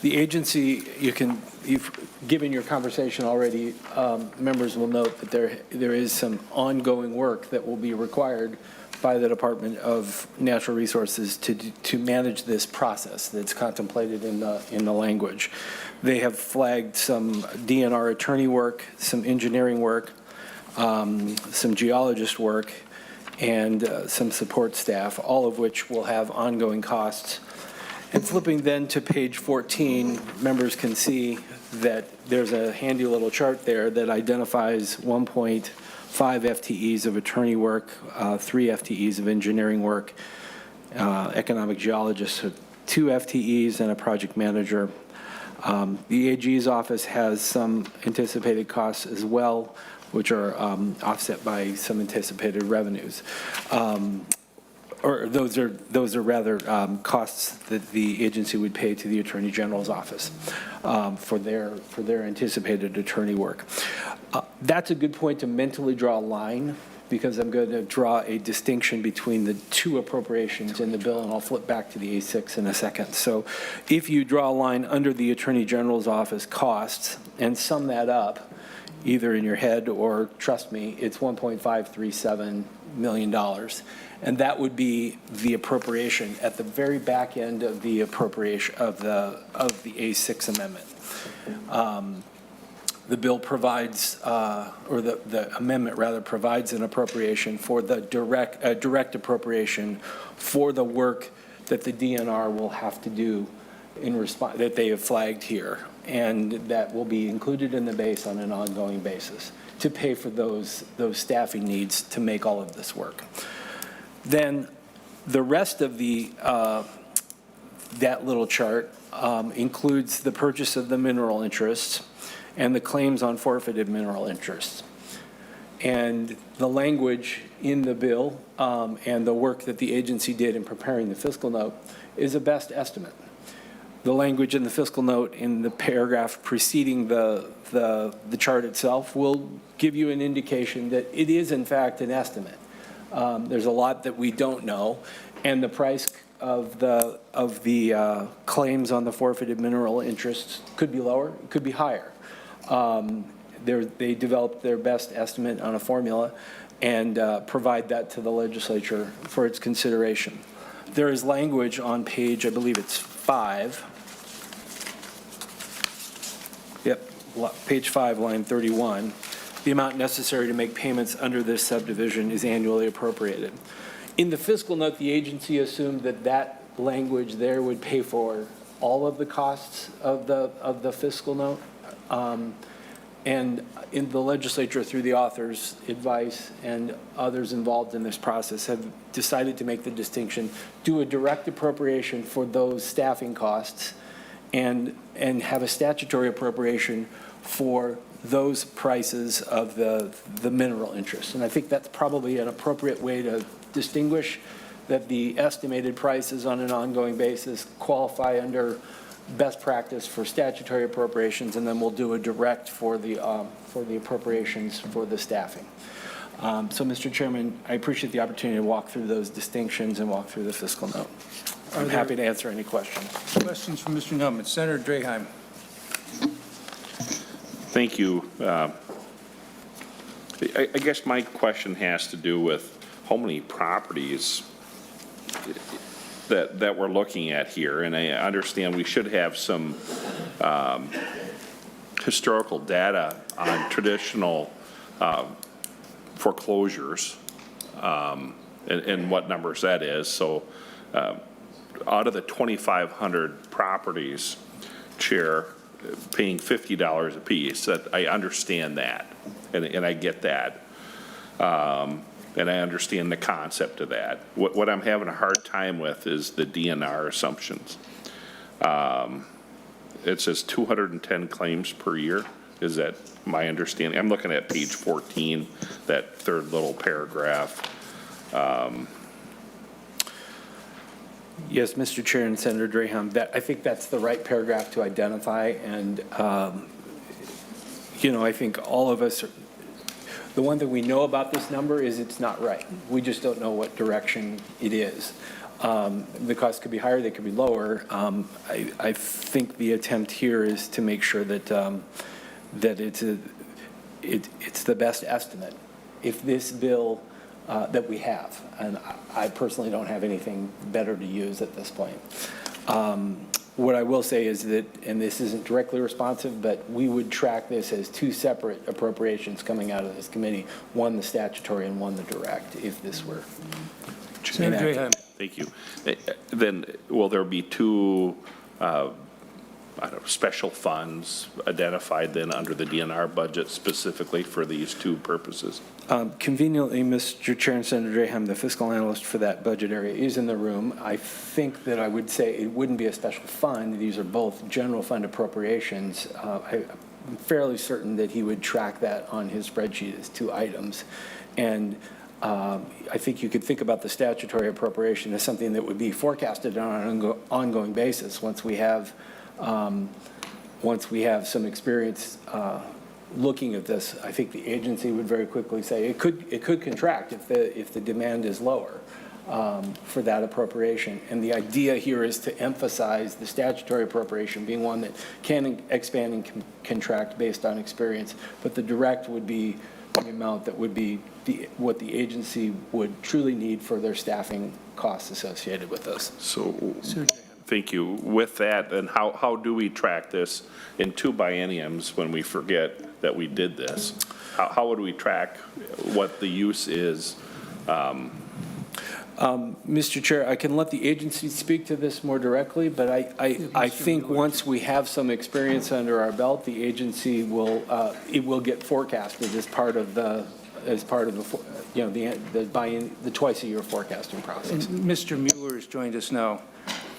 Speaker 6: The agency, you've given your conversation already, members will note that there is some ongoing work that will be required by the Department of Natural Resources to manage this process that's contemplated in the language. They have flagged some DNR attorney work, some engineering work, some geologist work, and some support staff, all of which will have ongoing costs. And flipping then to page 14, members can see that there's a handy little chart there that identifies 1.5 FTEs of attorney work, 3 FTEs of engineering work, economic geologists, 2 FTEs, and a project manager. The AG's office has some anticipated costs as well, which are offset by some anticipated revenues. Or those are rather costs that the agency would pay to the Attorney General's office for their anticipated attorney work. That's a good point to mentally draw a line, because I'm going to draw a distinction between the two appropriations in the bill, and I'll flip back to the A6 in a second. So if you draw a line under the Attorney General's office costs and sum that up, either in your head or, trust me, it's $1.537 million. And that would be the appropriation at the very back end of the appropriation of the A6 amendment. The bill provides, or the amendment rather, provides an appropriation for the direct appropriation for the work that the DNR will have to do in response, that they have flagged here, and that will be included in the base on an ongoing basis to pay for those staffing needs to make all of this work. Then the rest of that little chart includes the purchase of the mineral interests and the claims on forfeited mineral interests. And the language in the bill and the work that the agency did in preparing the fiscal note is a best estimate. The language in the fiscal note in the paragraph preceding the chart itself will give you an indication that it is in fact an estimate. There's a lot that we don't know, and the price of the claims on the forfeited mineral interests could be lower, it could be higher. They developed their best estimate on a formula and provide that to the legislature for its consideration. There is language on page, I believe it's 5. Yep, page 5, line 31. The amount necessary to make payments under this subdivision is annually appropriated. In the fiscal note, the agency assumed that language there would pay for all of the costs of the fiscal note. And in the legislature, through the author's advice and others involved in this process, have decided to make the distinction, do a direct appropriation for those staffing costs and have a statutory appropriation for those prices of the mineral interest. And I think that's probably an appropriate way to distinguish that the estimated prices on an ongoing basis qualify under best practice for statutory appropriations, and then we'll do a direct for the appropriations for the staffing. So, Mr. Chairman, I appreciate the opportunity to walk through those distinctions and walk through the fiscal note. I'm happy to answer any questions.
Speaker 1: Questions from Mr. Nelman. Senator Draheim.
Speaker 5: Thank you. I guess my question has to do with how many properties that we're looking at here, and I understand we should have some historical data on traditional foreclosures and what numbers that is. So out of the 2,500 properties, Chair, paying $50 apiece, that I understand that, and I get that. And I understand the concept of that. What I'm having a hard time with is the DNR assumptions. It says 210 claims per year. Is that my understanding? I'm looking at page 14, that third little paragraph.
Speaker 6: Yes, Mr. Chair and Senator Draham, I think that's the right paragraph to identify, and, I think all of us, the one thing we know about this number is it's not right. We just don't know what direction it is. The cost could be higher, they could be lower. I think the attempt here is to make sure that, that it's the best estimate. If this bill that we have, and I personally don't have anything better to use at this point. What I will say is that, and this isn't directly responsive, but we would track this as two separate appropriations coming out of this committee, one the statutory and one the direct, if this were
Speaker 1: Senator Graham.
Speaker 5: Thank you. Then will there be two special funds identified then under the DNR budget specifically for these two purposes?
Speaker 6: Conveniently, Mr. Chair and Senator Draham, the fiscal analyst for that budget area is in the room. I think that I would say it wouldn't be a special fund. These are both general fund appropriations. I'm fairly certain that he would track that on his spreadsheet as two items. And I think you could think about the statutory appropriation as something that would be forecasted on an ongoing basis once we have some experience looking at this. I think the agency would very quickly say it could contract if the demand is lower for that appropriation. And the idea here is to emphasize the statutory appropriation being one that can expand and contract based on experience, but the direct would be the amount that would be what the agency would truly need for their staffing costs associated with this.
Speaker 5: So, thank you. With that, then how do we track this in two bienniums when we forget that we did this? How would we track what the use is?
Speaker 6: Mr. Chair, I can let the agency speak to this more directly, but I think once we have some experience under our belt, the agency will, it will get forecasted as part of the the twice-a-year forecasting process.
Speaker 1: Mr. Mueller has joined us now.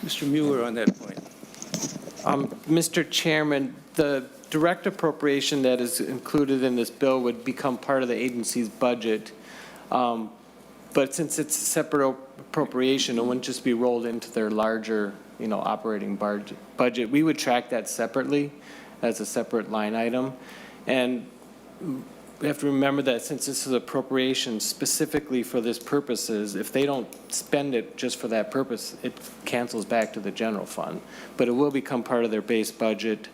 Speaker 1: Mr. Mueller on that point.
Speaker 14: Mr. Chairman, the direct appropriation that is included in this bill would become part of the agency's budget. But since it's a separate appropriation, it wouldn't just be rolled into their larger, operating budget. We would track that separately as a separate line item. And we have to remember that since this is appropriation specifically for this purposes, if they don't spend it just for that purpose, it cancels back to the general fund. But it will become part of their base budget,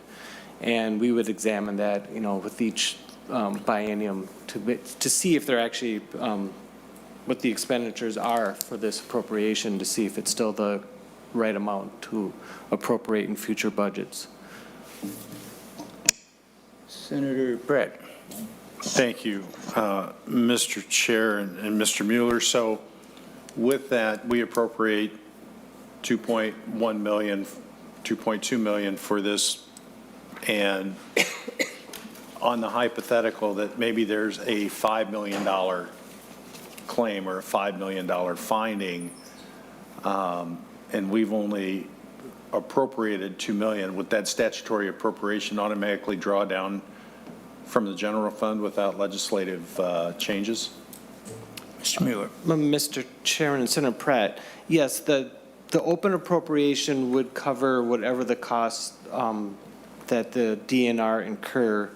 Speaker 14: and we would examine that, with each biennium to see if they're actually what the expenditures are for this appropriation, to see if it's still the right amount to appropriate in future budgets.
Speaker 1: Senator Brett.
Speaker 12: Thank you, Mr. Chair and Mr. Mueller. So with that, we appropriate $2.1 million, $2.2 million for this, and on the hypothetical that maybe there's a $5 million claim or a $5 million finding, and we've only appropriated $2 million, would that statutory appropriation automatically draw down from the general fund without legislative changes?
Speaker 1: Mr. Mueller.
Speaker 14: Mr. Chairman and Senator Pratt, yes, the open appropriation would cover whatever the costs that the DNR incur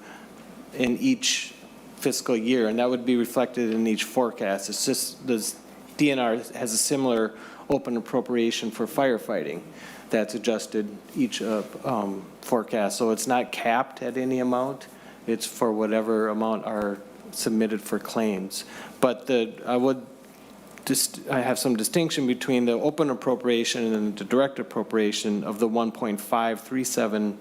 Speaker 14: in each fiscal year, and that would be reflected in each forecast. It's just the DNR has a similar open appropriation for firefighting that's adjusted each forecast, so it's not capped at any amount. It's for whatever amount are submitted for claims. But I have some distinction between the open appropriation and the direct appropriation of the $1.537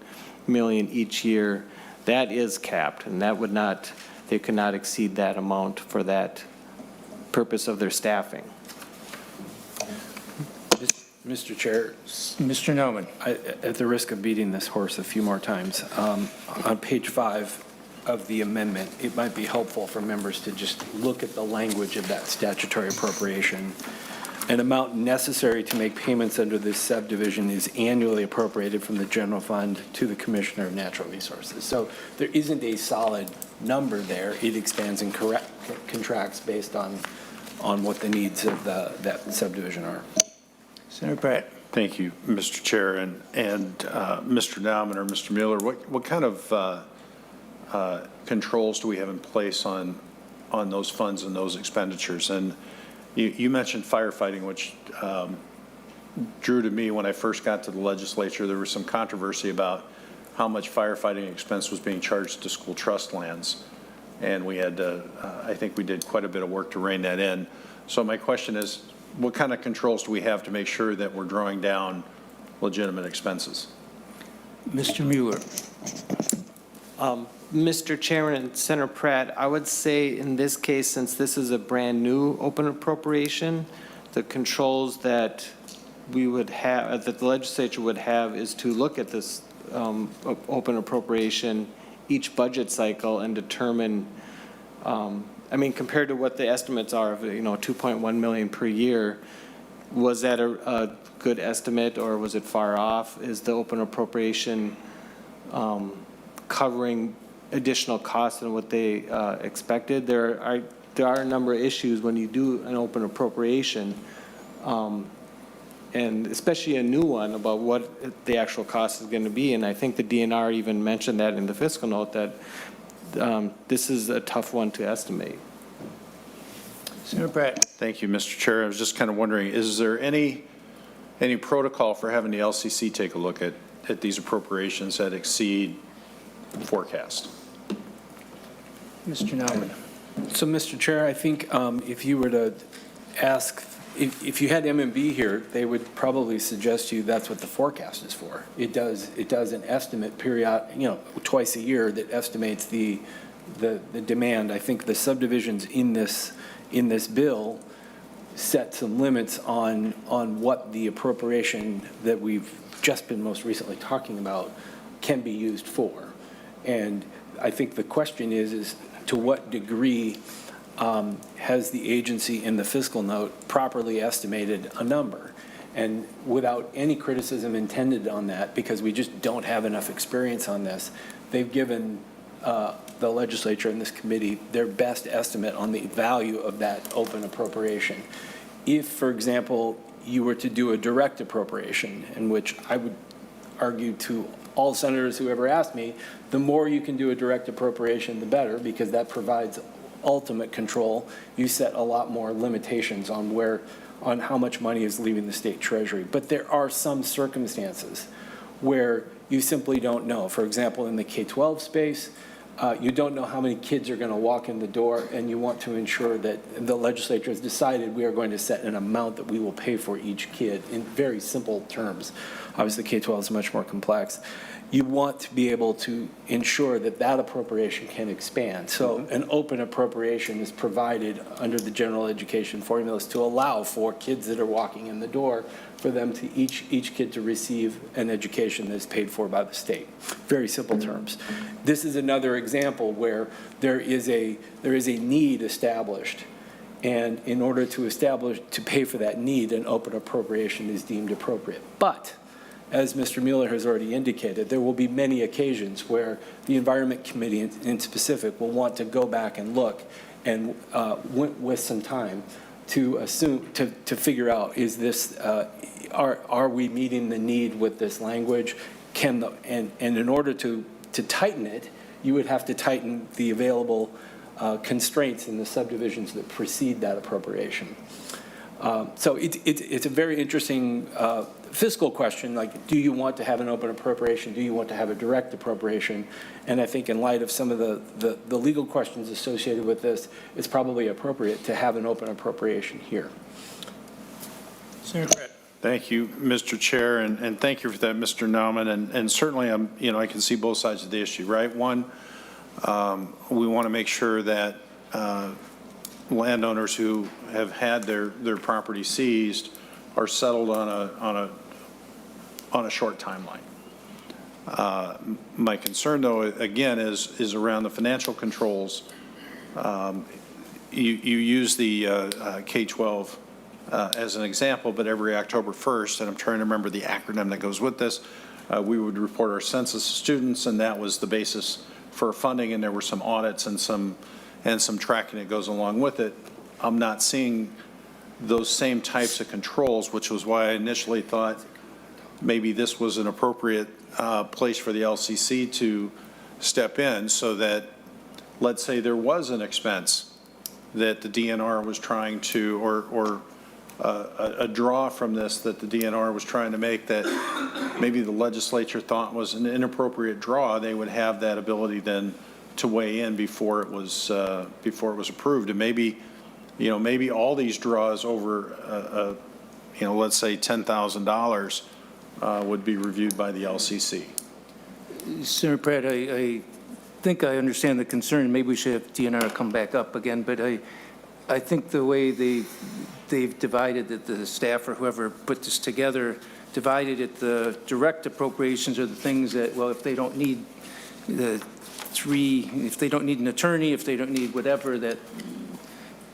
Speaker 14: million each year. That is capped, and that would not, they could not exceed that amount for that purpose of their staffing.
Speaker 6: Mr. Chair,
Speaker 1: Mr. Nauman.
Speaker 6: at the risk of beating this horse a few more times, on page 5 of the amendment, it might be helpful for members to just look at the language of that statutory appropriation. An amount necessary to make payments under this subdivision is annually appropriated from the general fund to the Commissioner of Natural Resources. So there isn't a solid number there. It expands and contracts based on what the needs of that subdivision are.
Speaker 1: Senator Pratt.
Speaker 12: Thank you, Mr. Chair. And Mr. Nauman or Mr. Mueller, what kind of controls do we have in place on those funds and those expenditures? And you mentioned firefighting, which drew to me when I first got to the legislature. There was some controversy about how much firefighting expense was being charged to school trust lands. And we had to, I think we did quite a bit of work to rein that in. So my question is, what kind of controls do we have to make sure that we're drawing down legitimate expenses?
Speaker 1: Mr. Mueller.
Speaker 14: Mr. Chairman and Senator Pratt, I would say in this case, since this is a brand-new open appropriation, the controls that we would have, that the legislature would have, is to look at this open appropriation each budget cycle and determine, I mean, compared to what the estimates are of, 2.1 million per year, was that a good estimate or was it far off? Is the open appropriation covering additional costs than what they expected? There are a number of issues when you do an open appropriation, and especially a new one, about what the actual cost is going to be. And I think the DNR even mentioned that in the fiscal note, that this is a tough one to estimate.
Speaker 1: Senator Pratt.
Speaker 12: Thank you, Mr. Chair. I was just kind of wondering, is there any protocol for having the LCC take a look at these appropriations that exceed forecast?
Speaker 1: Mr. Nauman.
Speaker 6: So, Mr. Chair, I think if you were to ask, if you had M&B here, they would probably suggest to you that's what the forecast is for. It does an estimate twice a year that estimates the demand. I think the subdivisions in this bill set some limits on what the appropriation that we've just been most recently talking about can be used for. And I think the question is to what degree has the agency in the fiscal note properly estimated a number? And without any criticism intended on that, because we just don't have enough experience on this, they've given the legislature and this committee their best estimate on the value of that open appropriation. If, for example, you were to do a direct appropriation, in which I would argue to all senators who ever asked me, the more you can do a direct appropriation, the better, because that provides ultimate control. You set a lot more limitations on how much money is leaving the state treasury. But there are some circumstances where you simply don't know. For example, in the K-12 space, you don't know how many kids are going to walk in the door, and you want to ensure that the legislature has decided we are going to set an amount that we will pay for each kid in very simple terms. Obviously, K-12 is much more complex. You want to be able to ensure that that appropriation can expand. So an open appropriation is provided under the general education formulas to allow for kids that are walking in the door, for them to each kid to receive an education that is paid for by the state. Very simple terms. This is another example where there is a need established, and in order to pay for that need, an open appropriation is deemed appropriate. But as Mr. Mueller has already indicated, there will be many occasions where the Environment Committee in specific will want to go back and look and with some time to figure out, is this, are we meeting the need with this language? And in order to tighten it, you would have to tighten the available constraints in the subdivisions that precede that appropriation. So it's a very interesting fiscal question, like, do you want to have an open appropriation? Do you want to have a direct appropriation? And I think in light of some of the legal questions associated with this, it's probably appropriate to have an open appropriation here.
Speaker 1: Senator Pratt.
Speaker 12: Thank you, Mr. Chair, and thank you for that, Mr. Nauman. And certainly, I can see both sides of the issue, right? One, we want to make sure that landowners who have had their property seized are settled on a short timeline. My concern, though, again, is around the financial controls. You use the K-12 as an example, but every October 1st, and I'm trying to remember the acronym that goes with this, we would report our census of students, and that was the basis for funding, and there were some audits and some tracking that goes along with it. I'm not seeing those same types of controls, which was why I initially thought maybe this was an appropriate place for the LCC to step in, so that, let's say there was an expense that the DNR was trying to, or a draw from this that the DNR was trying to make that maybe the legislature thought was an inappropriate draw, they would have that ability then to weigh in before it was approved. And maybe, maybe all these draws over, let's say $10,000 would be reviewed by the LCC.
Speaker 1: Senator Pratt, I think I understand the concern. Maybe we should have DNR come back up again, but I think the way they've divided it, the staff or whoever put this together, divided it, the direct appropriations are the things that, well, if they don't need if they don't need an attorney, if they don't need whatever, that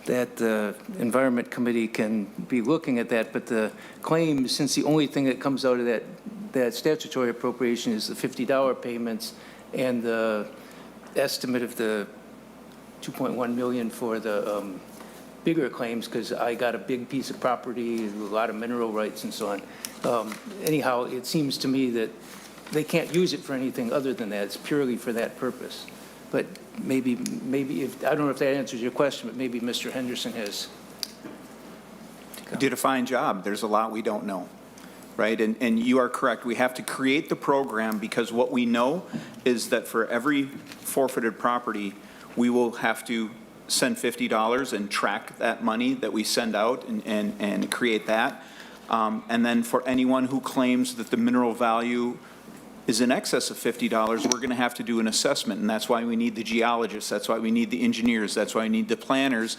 Speaker 1: the Environment Committee can be looking at that. But the claim, since the only thing that comes out of that statutory appropriation is the $50 payments and the estimate of the $2.1 million for the bigger claims, because I got a big piece of property, a lot of mineral rights and so on. Anyhow, it seems to me that they can't use it for anything other than that. It's purely for that purpose. But maybe if, I don't know if that answers your question, but maybe Mr. Henderson has.
Speaker 13: You did a fine job. There's a lot we don't know, right? And you are correct. We have to create the program, because what we know is that for every forfeited property, we will have to send $50 and track that money that we send out and create that. And then for anyone who claims that the mineral value is in excess of $50, we're going to have to do an assessment, and that's why we need the geologists, that's why we need the engineers, that's why we need the planners,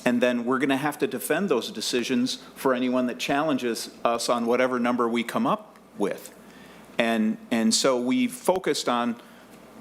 Speaker 13: and then we're going to have to defend those decisions for anyone that challenges us on whatever number we come up with. And so we focused on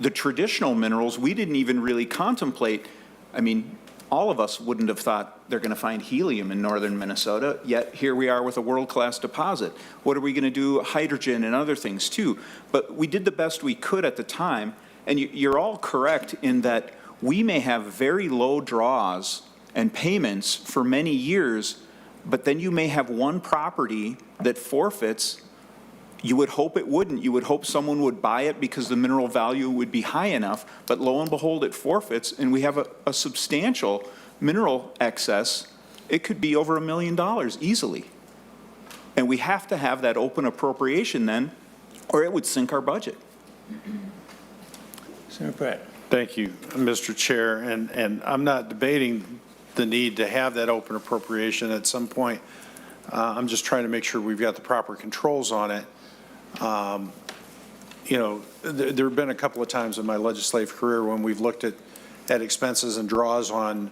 Speaker 13: the traditional minerals. We didn't even really contemplate, I mean, all of us wouldn't have thought they're going to find helium in northern Minnesota, yet here we are with a world-class deposit. What are we going to do? Hydrogen and other things too. But we did the best we could at the time, and you're all correct in that we may have very low draws and payments for many years, but then you may have one property that forfeits. You would hope it wouldn't. You would hope someone would buy it because the mineral value would be high enough, but lo and behold, it forfeits, and we have a substantial mineral excess. It could be over $1 million easily. And we have to have that open appropriation then, or it would sink our budget.
Speaker 1: Senator Pratt.
Speaker 12: Thank you, Mr. Chair. And I'm not debating the need to have that open appropriation at some point. I'm just trying to make sure we've got the proper controls on it. There have been a couple of times in my legislative career when we've looked at expenses and draws on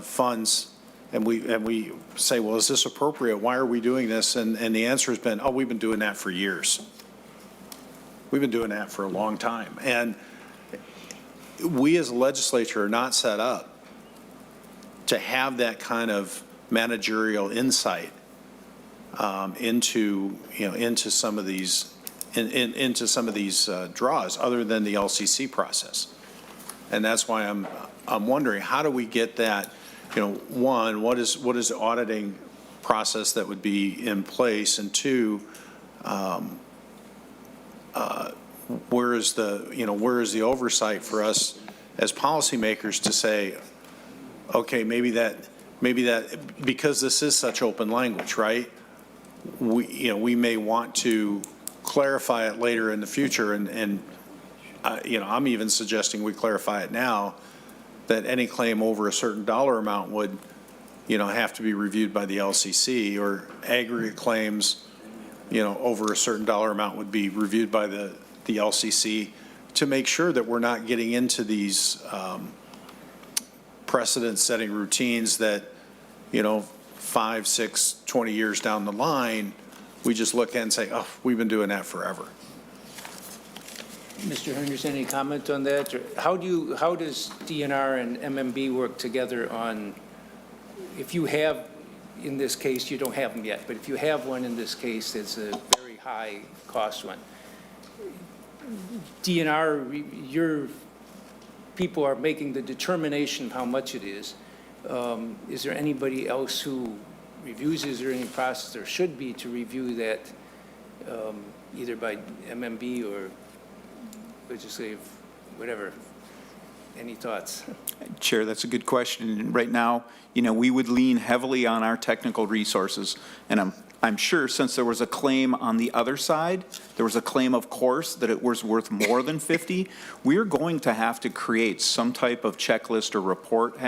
Speaker 12: funds, and we say, well, is this appropriate? Why are we doing this? And the answer has been, oh, we've been doing that for years. We've been doing that for a long time. And we as a legislature are not set up to have that kind of managerial insight into some of these draws, other than the LCC process. And that's why I'm wondering, how do we get that? One, what is the auditing process that would be in place, and two, where is the oversight for us as policymakers to say, okay, maybe that because this is such open language, right? We may want to clarify it later in the future, and I'm even suggesting we clarify it now, that any claim over a certain dollar amount would, have to be reviewed by the LCC, or aggregate claims, over a certain dollar amount would be reviewed by the LCC, to make sure that we're not getting into these precedent-setting routines that, 5, 6, 20 years down the line, we just look at it and say, oh, we've been doing that forever.
Speaker 1: Mr. Henderson, any comment on that? Or how does DNR and MMB work together on, if you have, in this case, you don't have them yet, but if you have one in this case, it's a very high cost one. DNR, your people are making the determination of how much it is. Is there anybody else who reviews, is there any process there should be to review that, either by MMB or legislative, whatever? Any thoughts?
Speaker 13: Chair, that's a good question. And right now, we would lean heavily on our technical resources. And I'm sure since there was a claim on the other side, there was a claim, of course, that it was worth more than 50. We're going to have to create some type of checklist or report,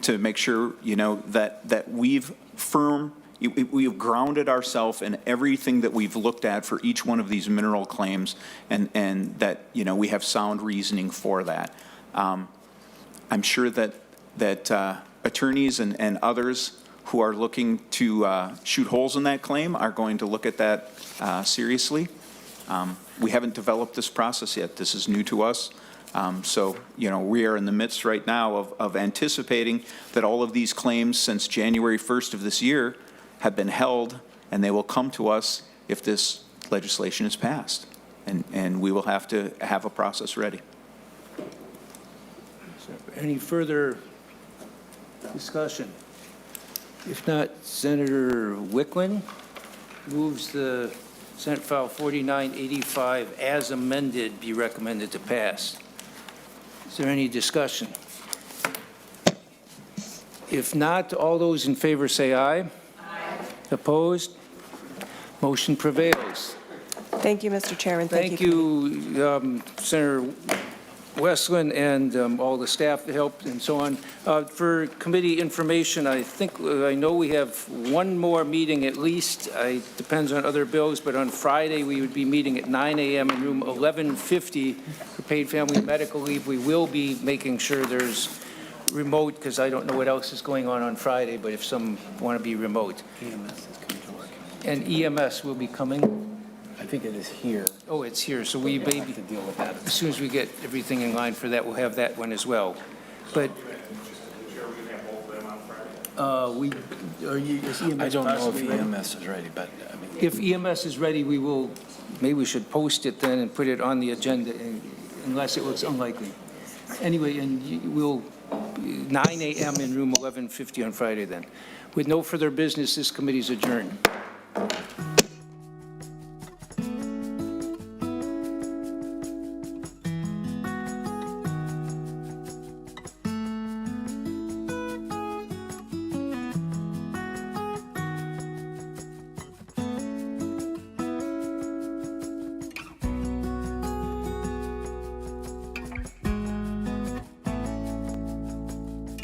Speaker 13: to make sure, that we've we've grounded ourselves in everything that we've looked at for each one of these mineral claims, and that, we have sound reasoning for that. I'm sure that attorneys and others who are looking to shoot holes in that claim are going to look at that seriously. We haven't developed this process yet. This is new to us. So, we are in the midst right now of anticipating that all of these claims since January 1st of this year have been held, and they will come to us if this legislation is passed. And we will have to have a process ready.
Speaker 1: Any further discussion? If not, Senator Wicklund moves the Senate File 4985 as amended be recommended to pass. Is there any discussion? If not, all those in favor say aye. Aye. Opposed? Motion prevails.
Speaker 2: Thank you, Mr. Chairman.
Speaker 1: Thank you, Senator Westlin, and all the staff that helped and so on. For committee information, I know we have one more meeting at least. It depends on other bills, but on Friday we would be meeting at 9 a.m. in room 1150 for paid family medical leave. We will be making sure there's remote, because I don't know what else is going on Friday, but if some want to be remote.
Speaker 6: EMS is coming to work.
Speaker 1: And EMS will be coming?
Speaker 6: I think it is here.
Speaker 1: Oh, it's here, so we
Speaker 6: We'll
Speaker 1: may
Speaker 6: have to deal with that.
Speaker 1: as soon as we get everything in line for that, we'll have that one as well. But is EMS
Speaker 6: I don't know if
Speaker 1: possibly ready?
Speaker 6: EMS is ready, but I mean.
Speaker 1: If EMS is ready, maybe we should post it then and put it on the agenda, unless it looks unlikely. Anyway, and we'll, 9 a.m. in room 1150 on Friday then. With no further business, this committee is adjourned.